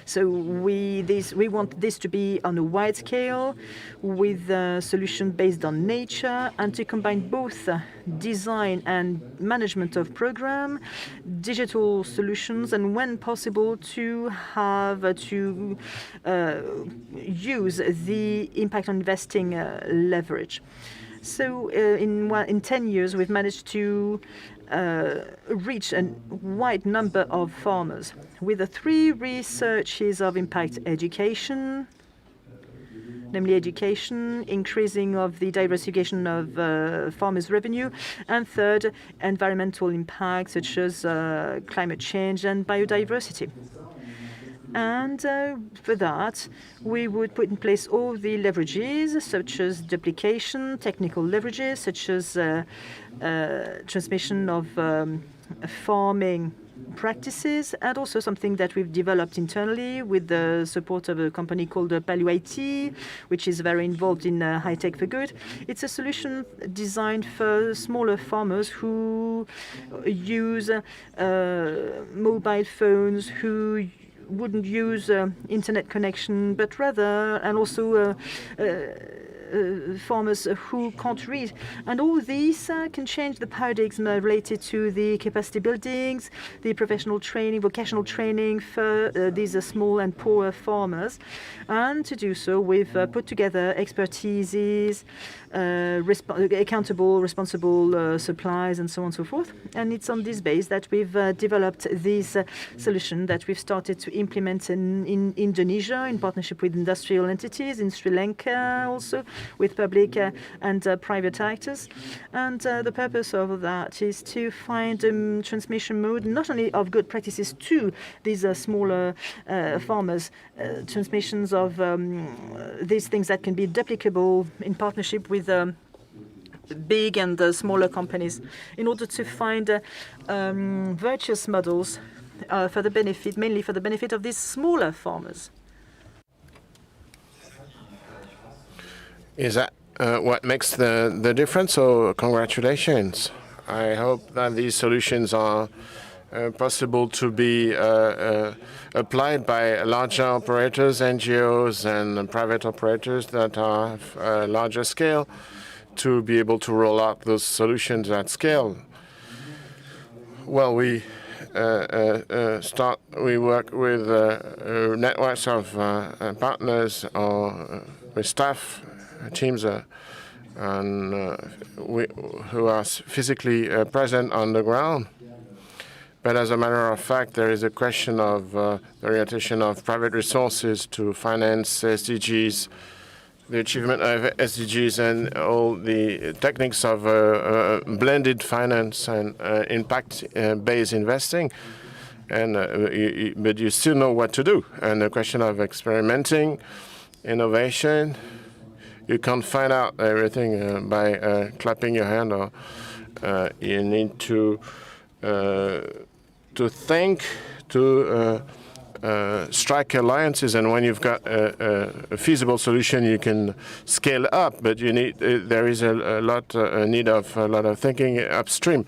So we want this to be on a wide scale, with a solution based on nature, and to combine both design and management of program, digital solutions, and when possible to have to use the impact on investing leverage. So in 10 years, we've managed to reach a wide number of farmers with the 3 researches of impact: education, namely education, increasing of the diversification of farmers' revenue, and third, environmental impact such as climate change and biodiversity. And for that, we would put in place all the leverages, such as duplication, technical leverages, such as transmission of farming practices, and also something that we've developed internally with the support of a company called Palu IT, which is very involved in high tech for good. It's a solution designed for smaller farmers who use mobile phones, who wouldn't use internet connection, but rather, and also farmers who can't read. And all these can change the paradigms related to the capacity buildings, the professional training, vocational training for these small and poor farmers. And to do so, we've put together expertises, accountable, responsible supplies, and so on and so forth. And it's on this base that we've developed this solution that we've started to implement in Indonesia in partnership with industrial entities, in Sri Lanka also, with public and private actors. And the purpose of that is to find a transmission mode, not only of good practices to these smaller farmers, transmissions of these things that can be duplicable in partnership with big and smaller companies, in order to find virtuous models for the benefit, mainly for the benefit of these smaller farmers. Is that what makes the difference? So congratulations. I hope that these solutions are possible to be applied by larger operators, NGOs, and private operators that are larger scale, to be able to roll out those solutions at scale. Well, we work with networks of partners or with staff teams who are physically present on the ground. But as a matter of fact, there is a question of the orientation of private resources to finance SDGs, the achievement of SDGs, and all the techniques of blended finance and impact-based investing. And but you still know what to do. And the question of experimenting, innovation, you can't find out everything by clapping your hand, or you need to think, to strike alliances, and when you've got a feasible solution, you can scale up. But you need there is a need of a lot of thinking upstream.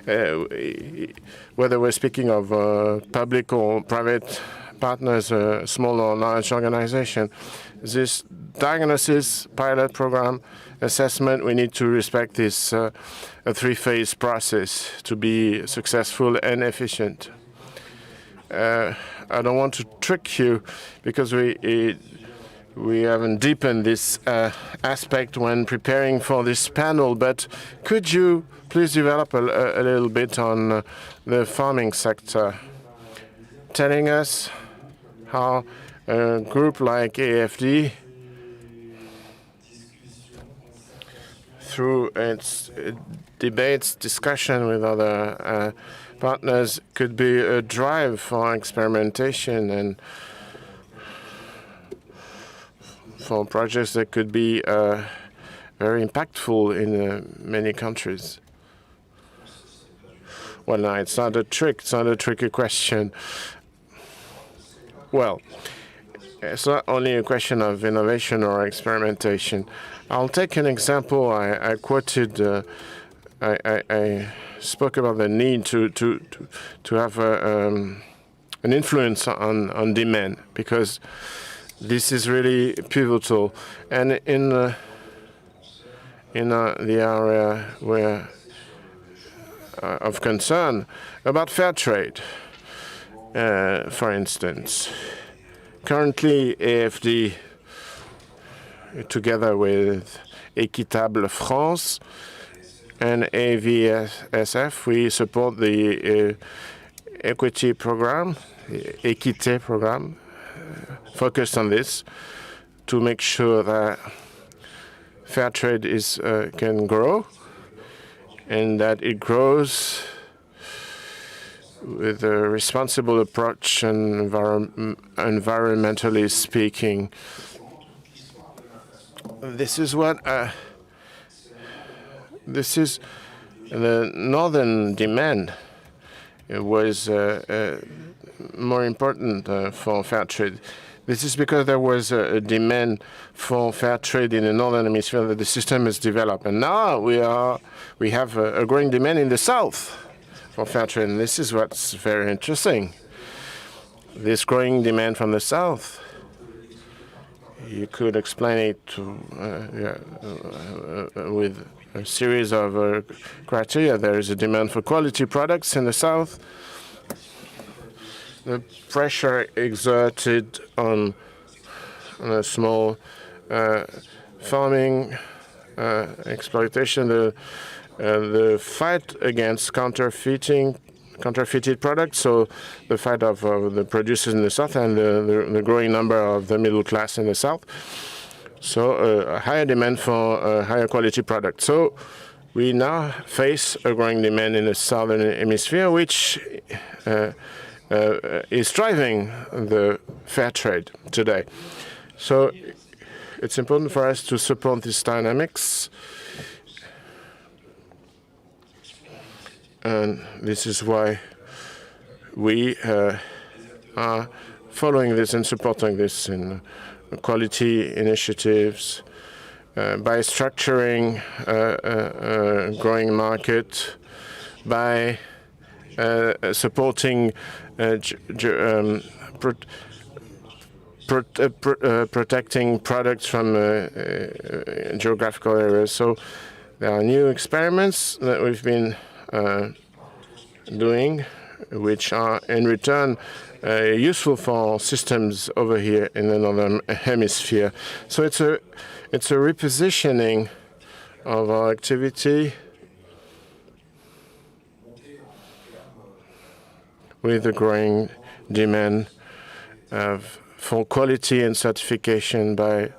Whether we're speaking of public or private partners, small or large organization, this diagnosis, pilot program, assessment, we need to respect this a three-phase process to be successful and efficient. I don't want to trick you, because we haven't deepened this aspect when preparing for this panel, but could you please develop a little bit on the farming sector, telling us how a group like AFD, through its debates, discussion with other partners, could be a drive for experimentation and for projects that could be very impactful in many countries. Well, no, it's not a trick. It's not a tricky question. Well, it's not only a question of innovation or experimentation. I'll take an example. I quoted. I spoke about the need to have an influence on demand, because this is really pivotal. And in the area where of concern about fair trade, for instance, currently AFD, together with Équitable France and AVSF, we support the equity program, the Équité program, focused on this to make sure that fair trade can grow, and that it grows with a responsible approach and environmentally speaking. This is what this is the northern demand was more important for fair trade. This is because there was a demand for fair trade in the northern hemisphere that the system has developed, and now we have a growing demand in the south for fair trade, and this is what's very interesting. This growing demand from the south, you could explain it with a series of criteria. There is a demand for quality products in the south. The pressure exerted on a small farming exploitation, the fight against counterfeited products, so the fight of the producers in the south and the growing number of the middle class in the south. So a higher demand for higher quality products. So we now face a growing demand in the southern hemisphere, which is driving the fair trade today. So it's important for us to support these dynamics. And this is why we are following this and supporting this in quality initiatives, by structuring a growing market, by supporting protecting products from geographical areas. So there are new experiments that we've been doing, which are in return useful for systems over here in the northern hemisphere. So it's a repositioning of our activity with the growing demand for quality and certification by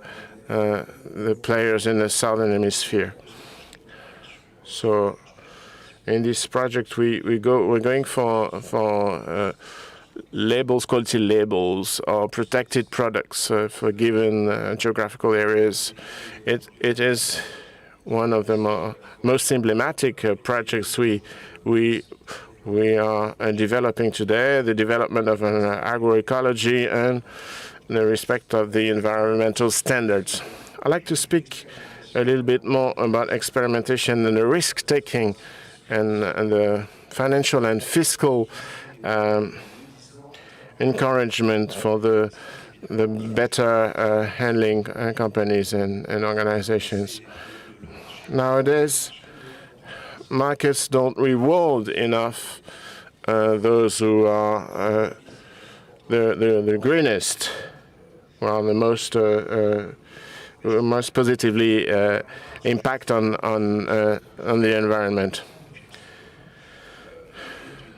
the players in the southern hemisphere. So in this project, we're going for labels, quality labels, or protected products for given geographical areas. It is one of the most emblematic projects we are developing today, the development of an agroecology and the respect of the environmental standards. I'd like to speak a little bit more about experimentation and the risk-taking and the financial and fiscal encouragement for the better handling companies and organizations. Nowadays, markets don't reward enough those who are the greenest, well, the most positively impact on the environment.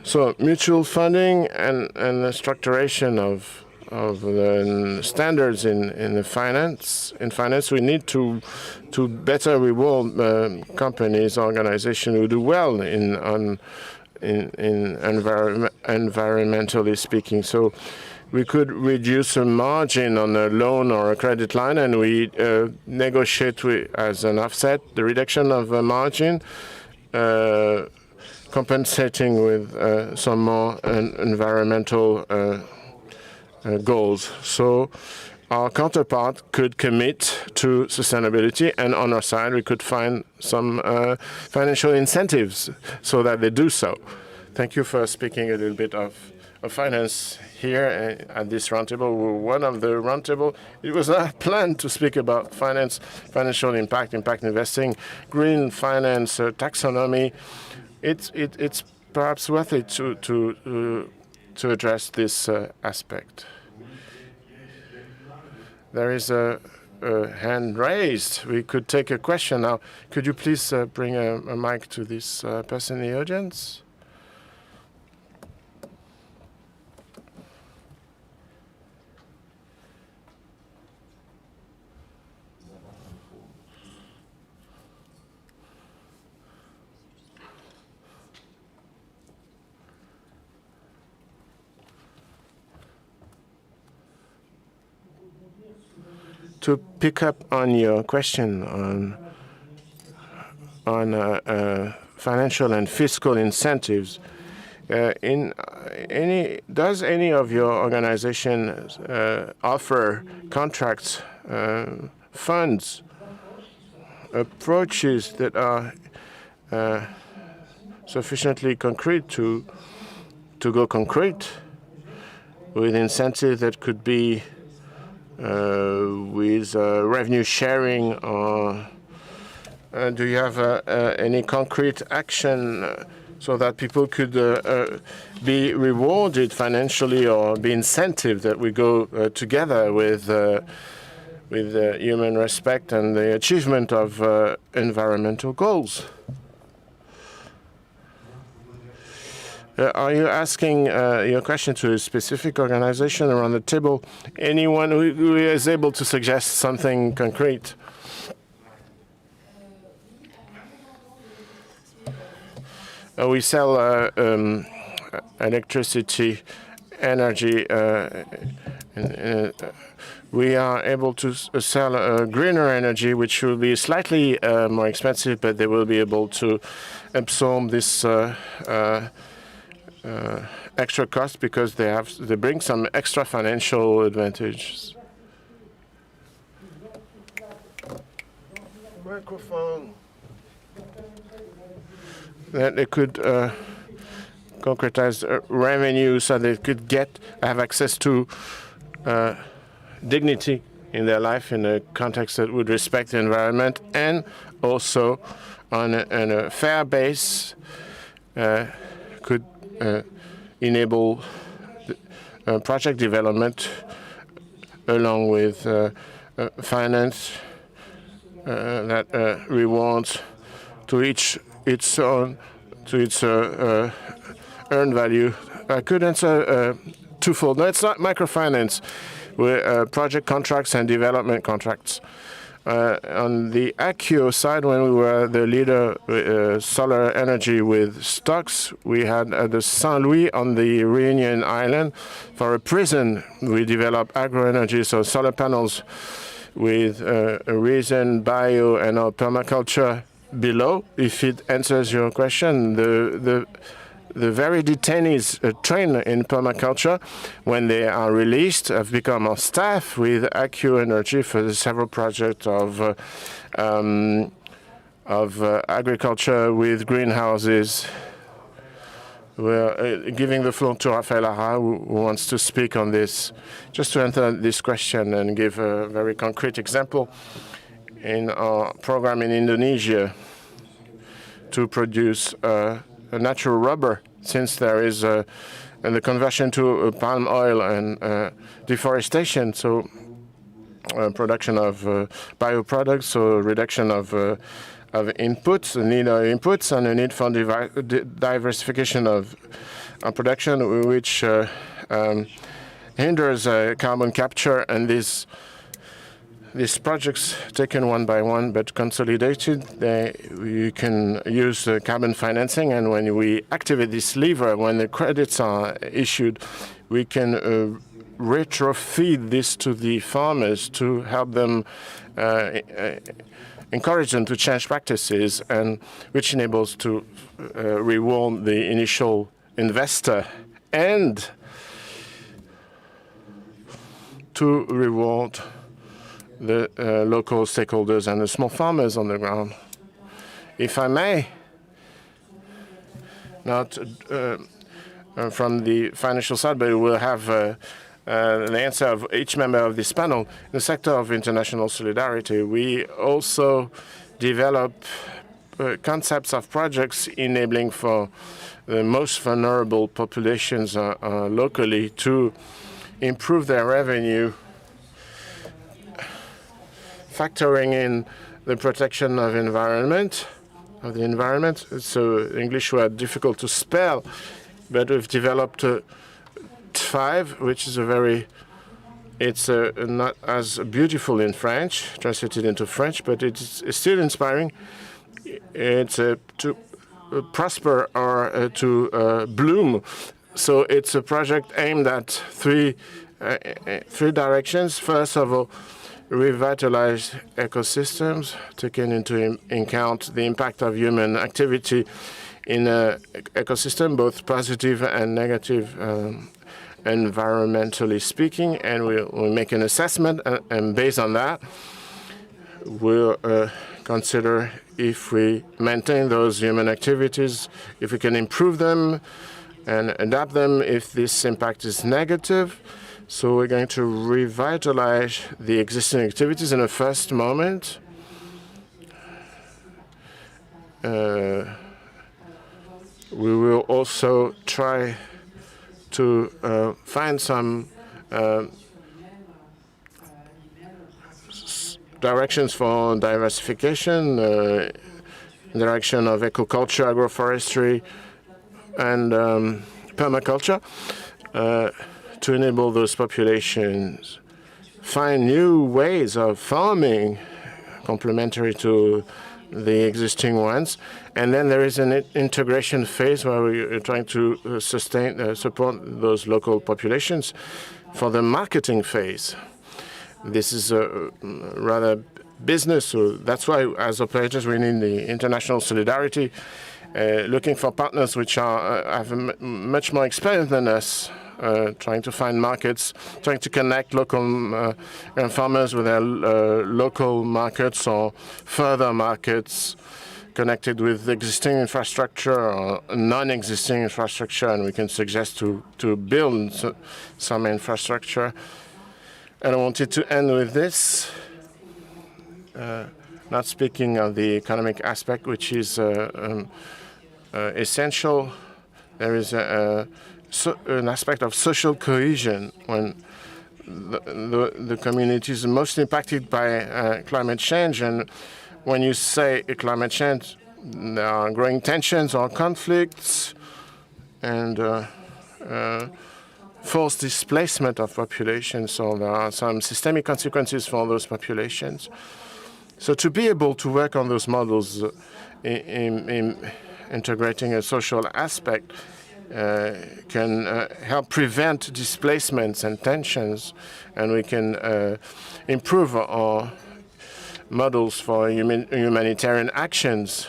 So mutual funding and the structuration of the standards in finance, we need to better reward companies, organizations who do well in environmentally speaking. So we could reduce a margin on a loan or a credit line, and we negotiate as an offset the reduction of a margin, compensating with some more environmental goals. So our counterpart could commit to sustainability, and on our side, we could find some financial incentives so that they do so. Thank you for speaking a little bit of finance here at this roundtable. We're one of the roundtable. It was not planned to speak about finance, financial impact investing, green finance, taxonomy. It's perhaps worth it to address this aspect. There is a hand raised. We could take a question now. Could you please bring a mic to this person in the audience? To pick up on your question on financial and fiscal incentives, Does any of your organization offer contracts, funds, approaches that are sufficiently concrete to go concrete, with incentive that could be with revenue sharing, or do you have any concrete action so that people could be rewarded financially or be incentive that we go together with human respect and the achievement of environmental goals? Are you asking your question to a specific organization around the table? Anyone who is able to suggest something concrete? We sell electricity, energy. We are able to sell greener energy, which will be slightly more expensive, but they will be able to absorb this extra cost because they bring some extra financial advantages. Microphone. That they could concretize revenue so they could have access to dignity in their life in a context that would respect the environment, and also on a fair base could enable project development along with finance that rewards to its own earned value. I could answer twofold. No, it's not microfinance. We're project contracts and development contracts. On the Accio side, when we were the leader solar energy with stocks, we had the Saint-Louis on the Réunion Island. For a prison, we developed agro-energy, so solar panels with resin, bio, and our permaculture below. If it answers your question, the very detainees trained in permaculture, when they are released, have become our staff with Accio Energy for the several projects of agriculture with greenhouses. We're giving the floor to Raphael Ara, who wants to speak on this. Just to answer this question and give a very concrete example, in our program in Indonesia to produce a natural rubber, since there is the conversion to palm oil and deforestation, so production of bioproducts, so reduction of inputs, the need of inputs, and the need for diversification of production, which hinders carbon capture. And these projects, taken one by one but consolidated, you can use carbon financing, and when we activate this lever, when the credits are issued, we can retrofeed this to the farmers to help them, encourage them to change practices, and which enables to reward the initial investor and to reward the local stakeholders and the small farmers on the ground. If I may, not from the financial side, but we'll have the answer of each member of this panel. In the sector of international solidarity, we also develop concepts of projects enabling for the most vulnerable populations locally to improve their revenue, factoring in the protection of the environment. So English word difficult to spell, but we've developed 5, which is it's not as beautiful in French, translated into French, but it's still inspiring. It's to prosper or to bloom. So it's a project aimed at three directions. First of all, revitalize ecosystems, taking into account the impact of human activity in an ecosystem, both positive and negative, environmentally speaking, and we'll make an assessment, and based on that, we'll consider if we maintain those human activities, if we can improve them and adapt them if this impact is negative. So we're going to revitalize the existing activities in a first moment. We will also try to find some directions for diversification, direction of ecoculture, agroforestry, and permaculture to enable those populations find new ways of farming complementary to the existing ones. And then there is an integration phase where we are trying to support those local populations for the marketing phase. This is a rather business, so that's why as operators we need the international solidarity, looking for partners which have much more experience than us, trying to find markets, trying to connect local farmers with their local markets or further markets connected with existing infrastructure or non-existing infrastructure, and we can suggest to build some infrastructure. And I wanted to end with this, not speaking of the economic aspect, which is essential. There is an aspect of social cohesion when the communities are most impacted by climate change. And when you say climate change, there are growing tensions or conflicts and forced displacement of populations. So there are some systemic consequences for those populations. So to be able to work on those models in integrating a social aspect can help prevent displacements and tensions, and we can improve our models for humanitarian actions.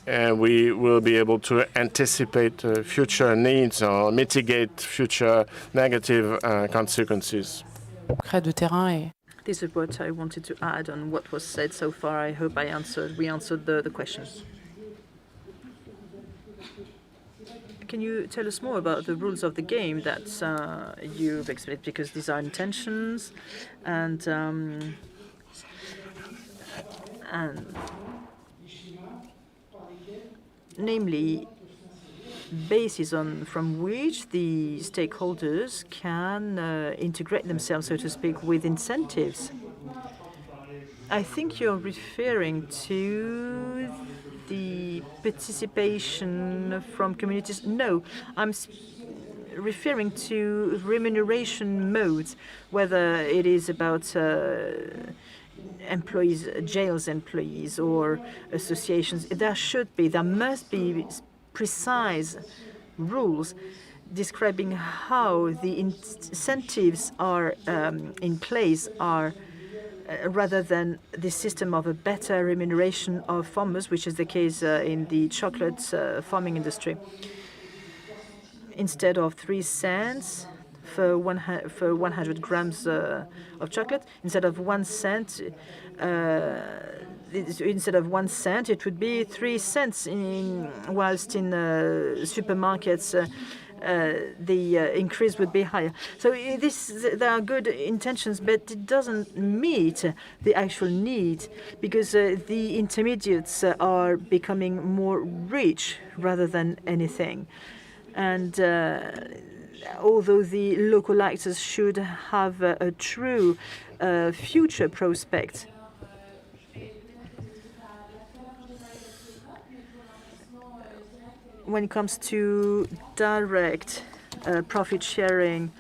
And we will be able to anticipate future needs or mitigate future negative consequences. This is what I wanted to add on what was said so far. I hope we answered the questions. Can you tell us more about the rules of the game that you've explained? Because these are intentions and namely bases from which the stakeholders can integrate themselves, so to speak, with incentives. I think you're referring to the participation from communities. No, I'm referring to remuneration modes, whether it is about employees, jails employees, or associations. There must be precise rules describing how the incentives are in place rather than the system of a better remuneration of farmers, which is the case in the chocolate farming industry. Instead of 3 cents for 100 grams of chocolate, instead of 1 cent, it would be 3 cents. Whilst in supermarkets, the increase would be higher. So there are good intentions, but it doesn't meet the actual need, because the intermediates are becoming more rich rather than anything. And although the local actors should have a true future prospect, when it comes to direct profit sharing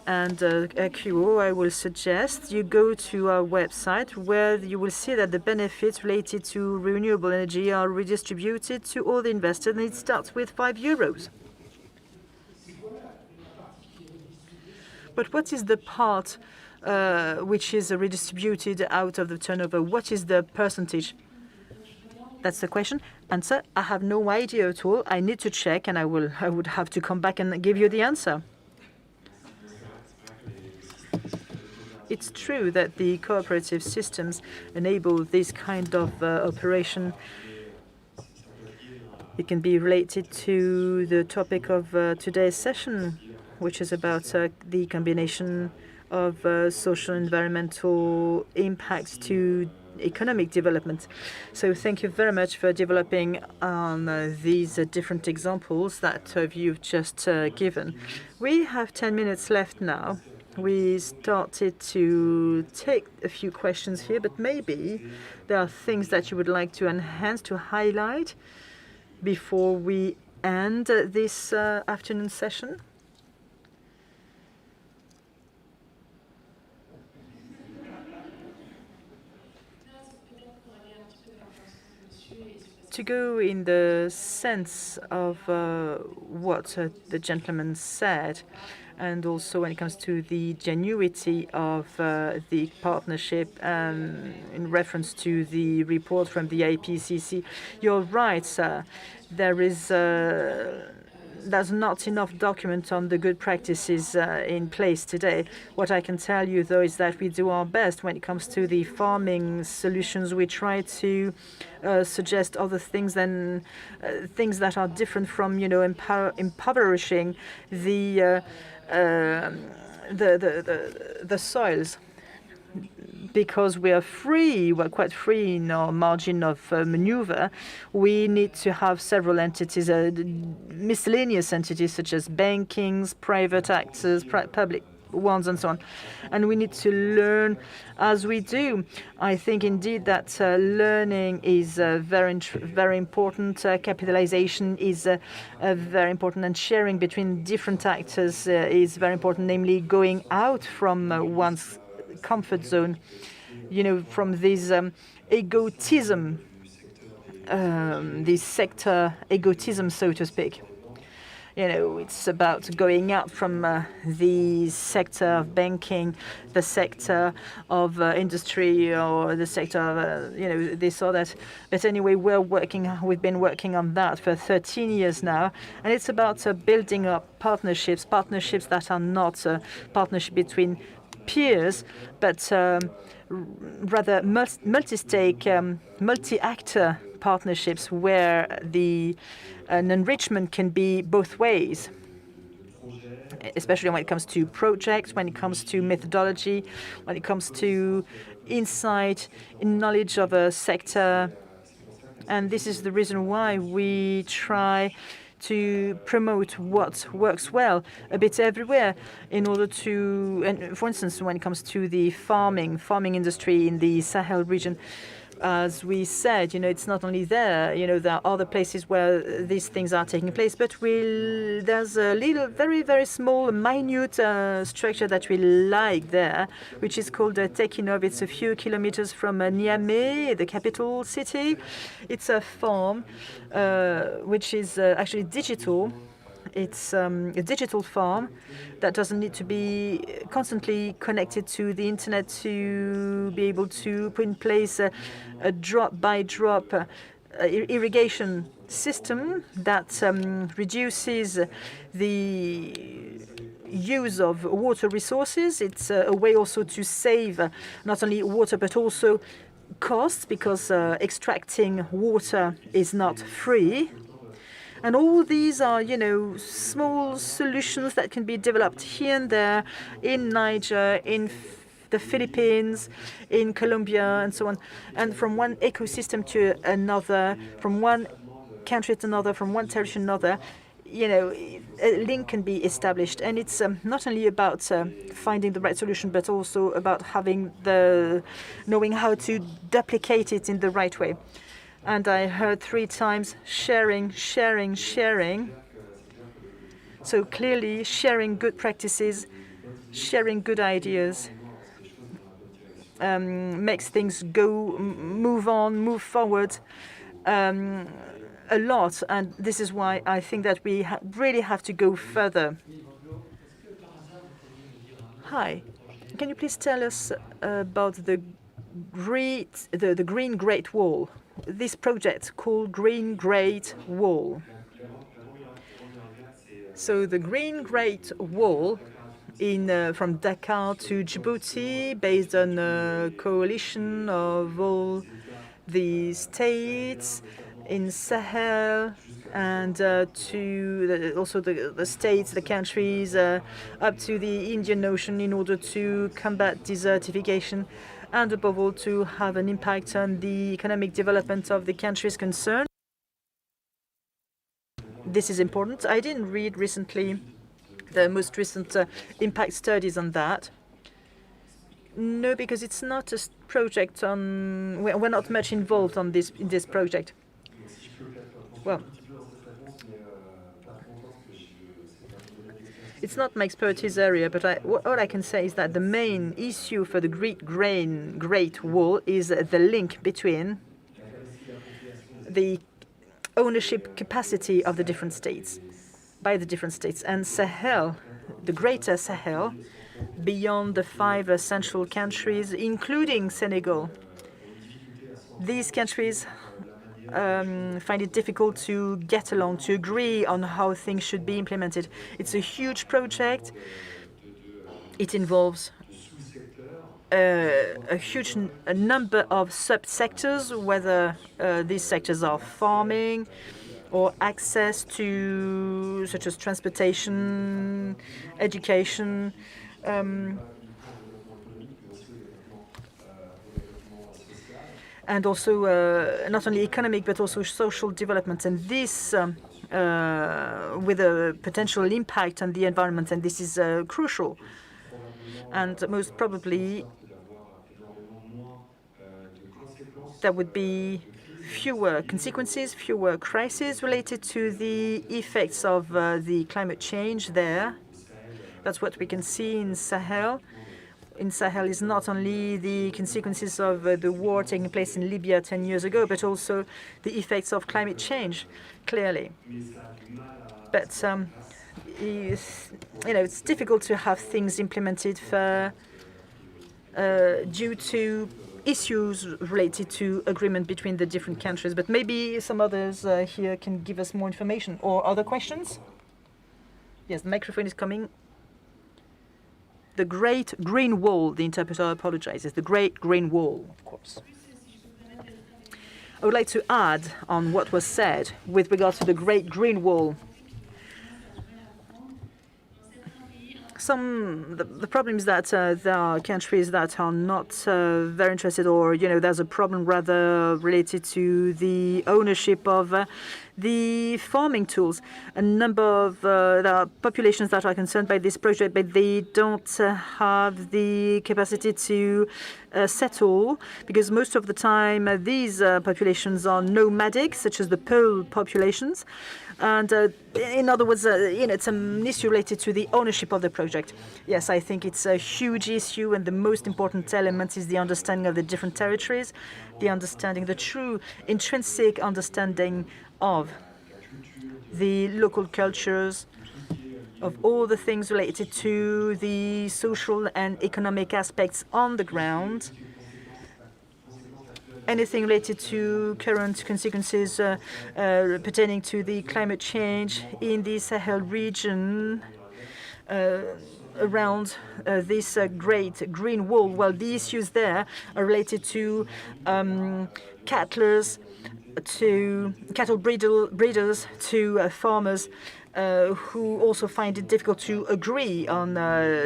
and QO, I will suggest you go to our website, where you will see that the benefits related to renewable energy are redistributed to all the investors, and it starts with €5. But what is the part which is redistributed out of the turnover? What is the percentage? That's the question. Answer, I have no idea at all. I need to check, and I would have to come back and give you the answer. It's true that the cooperative systems enable this kind of operation. It can be related to the topic of today's session, which is about the combination of social and environmental impacts to economic development. So thank you very much for developing on these different examples that you've just given. We have 10 minutes left now. We started to take a few questions here, but maybe there are things that you would like to enhance, to highlight before we end this afternoon session. To go in the sense of what the gentleman said, and also when it comes to the genuity of the partnership in reference to the report from the IPCC, you're right, sir. There's not enough document on the good practices in place today. What I can tell you, though, is that we do our best when it comes to the farming solutions. We try to suggest other things than things that are different from, impoverishing the soils. Because we are free, we're quite free in our margin of maneuver, we need to have several entities, miscellaneous entities such as bankings, private actors, public ones, and so on. And we need to learn as we do. I think indeed that learning is very important. Capitalization is very important, and sharing between different actors is very important, namely going out from one's comfort zone, from this egotism, this sector egotism, so to speak. It's about going out from the sector of banking, the sector of industry, or the sector of, this or that. But anyway, we've been working on that for 13 years now. And it's about building up partnerships that are not partnership between peers, but rather multi-stake, multi-actor partnerships where an enrichment can be both ways, especially when it comes to projects, when it comes to methodology, when it comes to insight, knowledge of a sector. And this is the reason why we try to promote what works well a bit everywhere in order to, and for instance, when it comes to the farming industry in the Sahel region, as we said, it's not only there, there are other places where these things are taking place, but there's a little, very, very small, minute structure that we like there, which is called Tekinov. It's a few kilometers from Niamey, the capital city. It's a farm which is actually digital. It's a digital farm that doesn't need to be constantly connected to the internet to be able to put in place a drop-by-drop irrigation system that reduces the use of water resources. It's a way also to save not only water but also costs, because extracting water is not free. And all these are, small solutions that can be developed here and there in Niger, in the Philippines, in Colombia, and so on. And from one ecosystem to another, from one country to another, from one territory to another, a link can be established. And it's not only about finding the right solution, but also about knowing how to duplicate it in the right way. And I heard 3 times sharing. So clearly, sharing good practices, sharing good ideas makes things move forward a lot. And this is why I think that we really have to go further. Hi, can you please tell us about the Green Great Wall? this project called Green Great Wall. So the Green Great Wall from Dakar to Djibouti, based on a coalition of all the states in Sahel and also the states, the countries up to the Indian Ocean in order to combat desertification and above all to have an impact on the economic development of the countries concerned. This is important. I didn't read recently the most recent impact studies on that. No, because it's not a project on. We're not much involved in this project. Well, it's not my expertise area, but what I can say is that the main issue for the Great Wall is the link between the ownership capacity of the different states, by the different states, and Sahel, the greater Sahel, beyond the 5 central countries, including Senegal. These countries find it difficult to get along, to agree on how things should be implemented. It's a huge project. It involves a huge number of subsectors, whether these sectors are farming or access to, such as transportation, education, and also not only economic but also social development. And this with a potential impact on the environment, and this is crucial. And most probably there would be fewer consequences, fewer crises related to the effects of the climate change there. That's what we can see in Sahel. In Sahel is not only the consequences of the war taking place in Libya 10 years ago, but also the effects of climate change, clearly. But it's difficult to have things implemented due to issues related to agreement between the different countries. But maybe some others here can give us more information. Or other questions? Yes, the microphone is coming. The Great Green Wall, the interpreter apologizes. The Great Green Wall, of course. I would like to add on what was said with regards to the Great Green Wall. The problem is that there are countries that are not very interested, or there's a problem rather related to the ownership of the farming tools. A number of there are populations that are concerned by this project, but they don't have the capacity to settle, because most of the time these populations are nomadic, such as the Pearl populations. And in other words, it's an issue related to the ownership of the project. Yes, I think it's a huge issue, and the most important element is the understanding of the different territories, the true intrinsic understanding of the local cultures, of all the things related to the social and economic aspects on the ground. Anything related to current consequences pertaining to the climate change in the Sahel region around this Great Green Wall. Well, the issues there are related to cattlers, to cattle breeders, to farmers who also find it difficult to agree on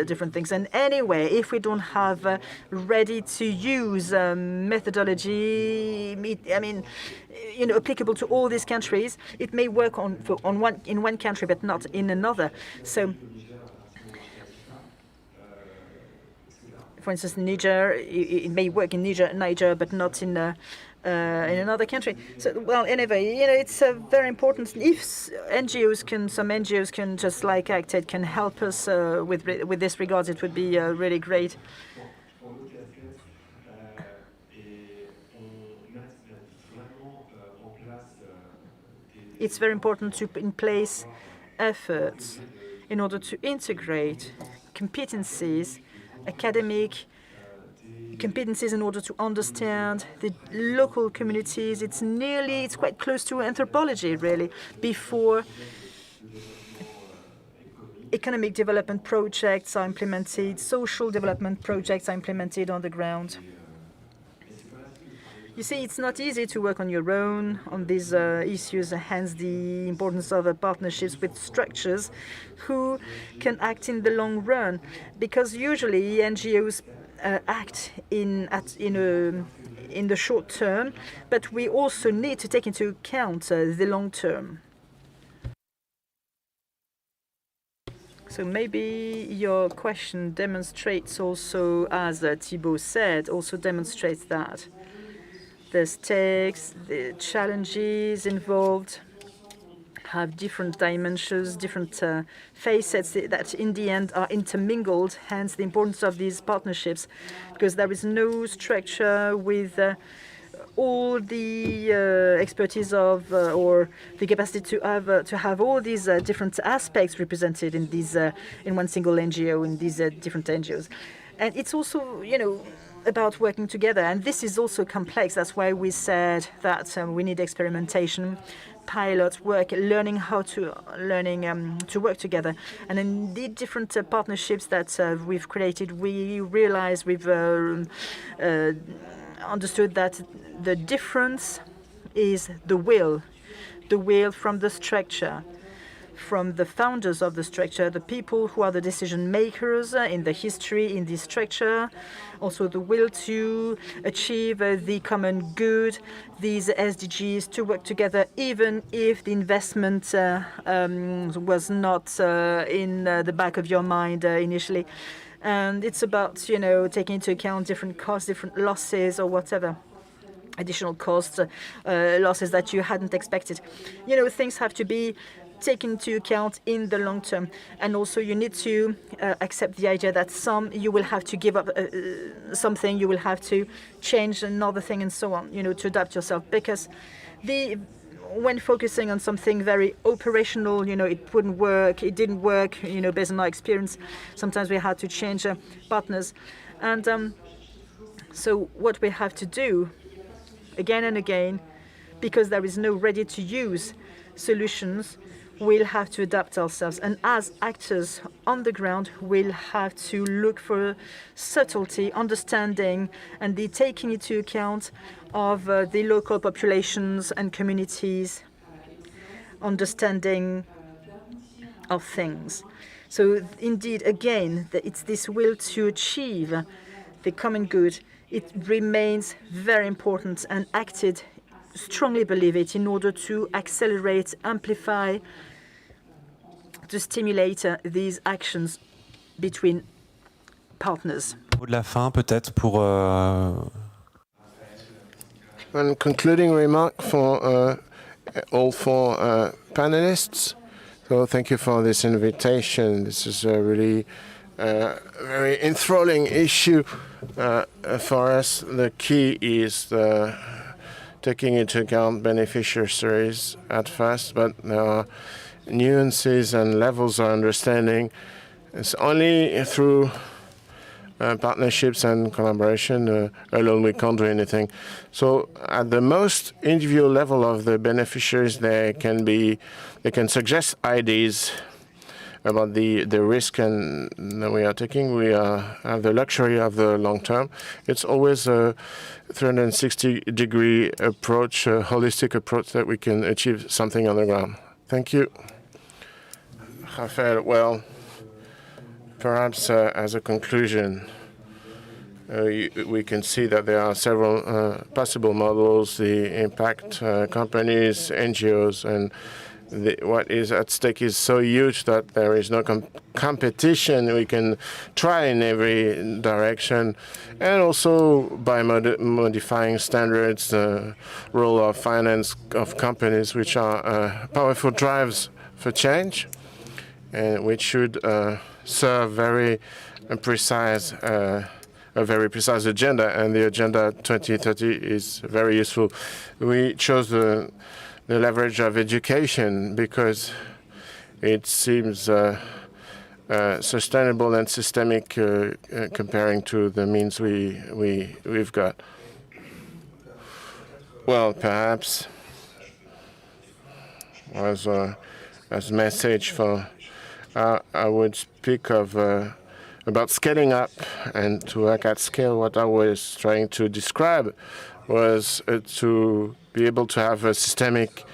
different things. And anyway, if we don't have ready-to-use methodology, applicable to all these countries, it may work in one country but not in another. So, for instance, in Niger, it may work in Niger, but not in another country. So, well, anyway, it's very important. If some NGOs can, just like ACTED, can help us with this regards, it would be really great. It's very important to put in place efforts in order to integrate competencies, academic competencies in order to understand the local communities. It's quite close to anthropology, really, before economic development projects are implemented, social development projects are implemented on the ground. You see, it's not easy to work on your own on these issues, hence the importance of partnerships with structures who can act in the long run, because usually NGOs act in the short term, but we also need to take into account the long term. So maybe your question demonstrates also, as Thibault said, also demonstrates that the stakes, the challenges involved have different dimensions, different facets that in the end are intermingled, hence the importance of these partnerships, because there is no structure with all the expertise of or the capacity to have all these different aspects represented in these in one single NGO, in these different NGOs. And it's also, about working together, and this is also complex. That's why we said that we need experimentation, pilot work, learning to work together. And in the different partnerships that we've created, we realize we've understood that the difference is the will from the structure, from the founders of the structure, the people who are the decision makers in the history, in this structure, also the will to achieve the common good, these SDGs, to work together, even if the investment was not in the back of your mind initially. And it's about, taking into account different costs, different losses or whatever. Additional costs, losses that you hadn't expected. Things have to be taken into account in the long term. And also you need to accept the idea that you will have to give up something, you will have to change another thing and so on, to adapt yourself. Because when focusing on something very operational, it wouldn't work, it didn't work, based on our experience. Sometimes we had to change partners. And so what we have to do again and again, because there is no ready-to-use solutions, we'll have to adapt ourselves. And as actors on the ground, we'll have to look for subtlety, understanding, and the taking into account of the local populations and communities, understanding of things. So indeed, again, it's this will to achieve the common good. It remains very important, and acted, strongly believe it, in order to accelerate, amplify, to stimulate these actions between partners. Mot de la fin, peut-être pour. One concluding remark for all four panelists. So thank you for this invitation. This is a really very enthralling issue for us. The key is taking into account beneficiaries at first, but there are nuances and levels of understanding. It's only through partnerships and collaboration alone we can't do anything. So at the most individual level of the beneficiaries, they can suggest ideas about the risk and that we are taking. We have the luxury of the long term. It's always a 360-degree approach, a holistic approach, that we can achieve something on the ground. Thank you. Raphael, well, perhaps as a conclusion, we can see that there are several possible models, the impact companies, NGOs, and what is at stake is so huge that there is no competition. We can try in every direction, and also by modifying standards, the role of finance of companies, which are powerful drives for change, and which should serve a very precise agenda, and the Agenda 2030 is very useful. We chose the leverage of education because it seems sustainable and systemic, comparing to the means we've got. Well, perhaps as a message for, I would speak of about scaling up and to work at scale. What I was trying to describe was to be able to have a systemic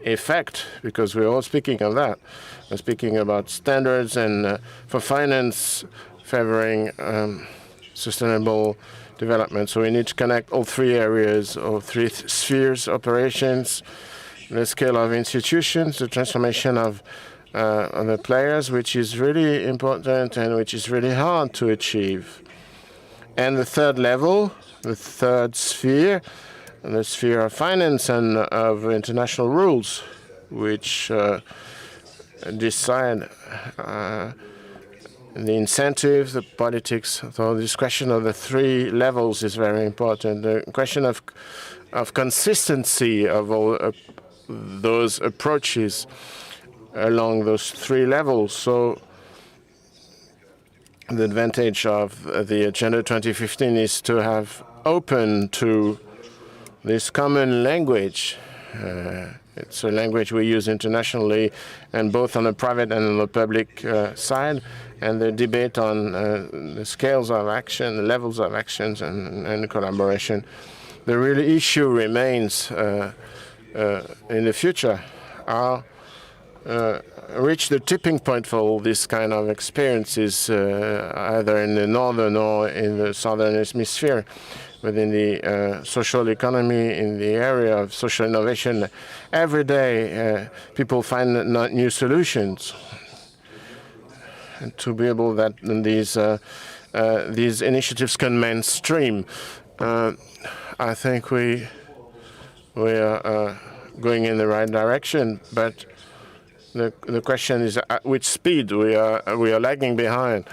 effect, because we're all speaking of that. We're speaking about standards and for finance favoring sustainable development. So we need to connect all three areas or three spheres: operations, the scale of institutions, the transformation of the players, which is really important and which is really hard to achieve. And the third level, the third sphere, the sphere of finance and of international rules, which decide the incentives, the politics. So this question of the three levels is very important. The question of consistency of all those approaches along those three levels. So the advantage of the Agenda 2015 is to have open to this common language. It's a language we use internationally, and both on the private and on the public side, and the debate on the scales of action, the levels of actions, and collaboration. The real issue remains in the future. How reach the tipping point for all this kind of experiences, either in the northern or in the southern hemisphere, within the social economy, in the area of social innovation. Every day, people find new solutions. And to be able that these initiatives can mainstream, I think we are going in the right direction. But the question is at which speed we are lagging behind.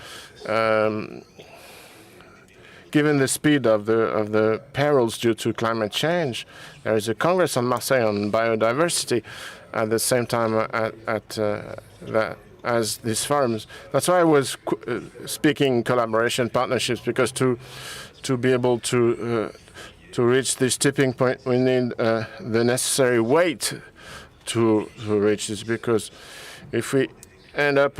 Given the speed of the perils due to climate change, there is a Congress on Marseille on biodiversity at the same time as these forums. That's why I was speaking collaboration partnerships, because to be able to reach this tipping point, we need the necessary weight to reach this, because if we end up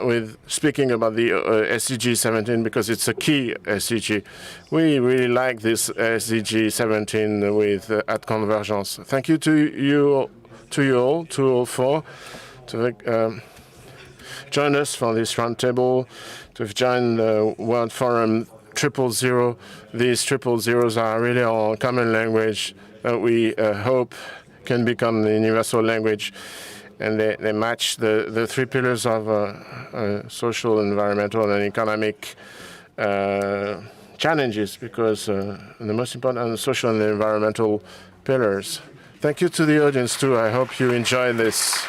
with speaking about the SDG 17, because it's a key SDG. We really like this SDG 17 with at Convergence. Thank you to all four, to join us for this roundtable, to join the World Forum 000. These 000s are really our common language that we hope can become the universal language. And they match the three pillars of social, environmental, and economic challenges, because the most important are the social and the environmental pillars. Thank you to the audience, too. I hope you enjoy this.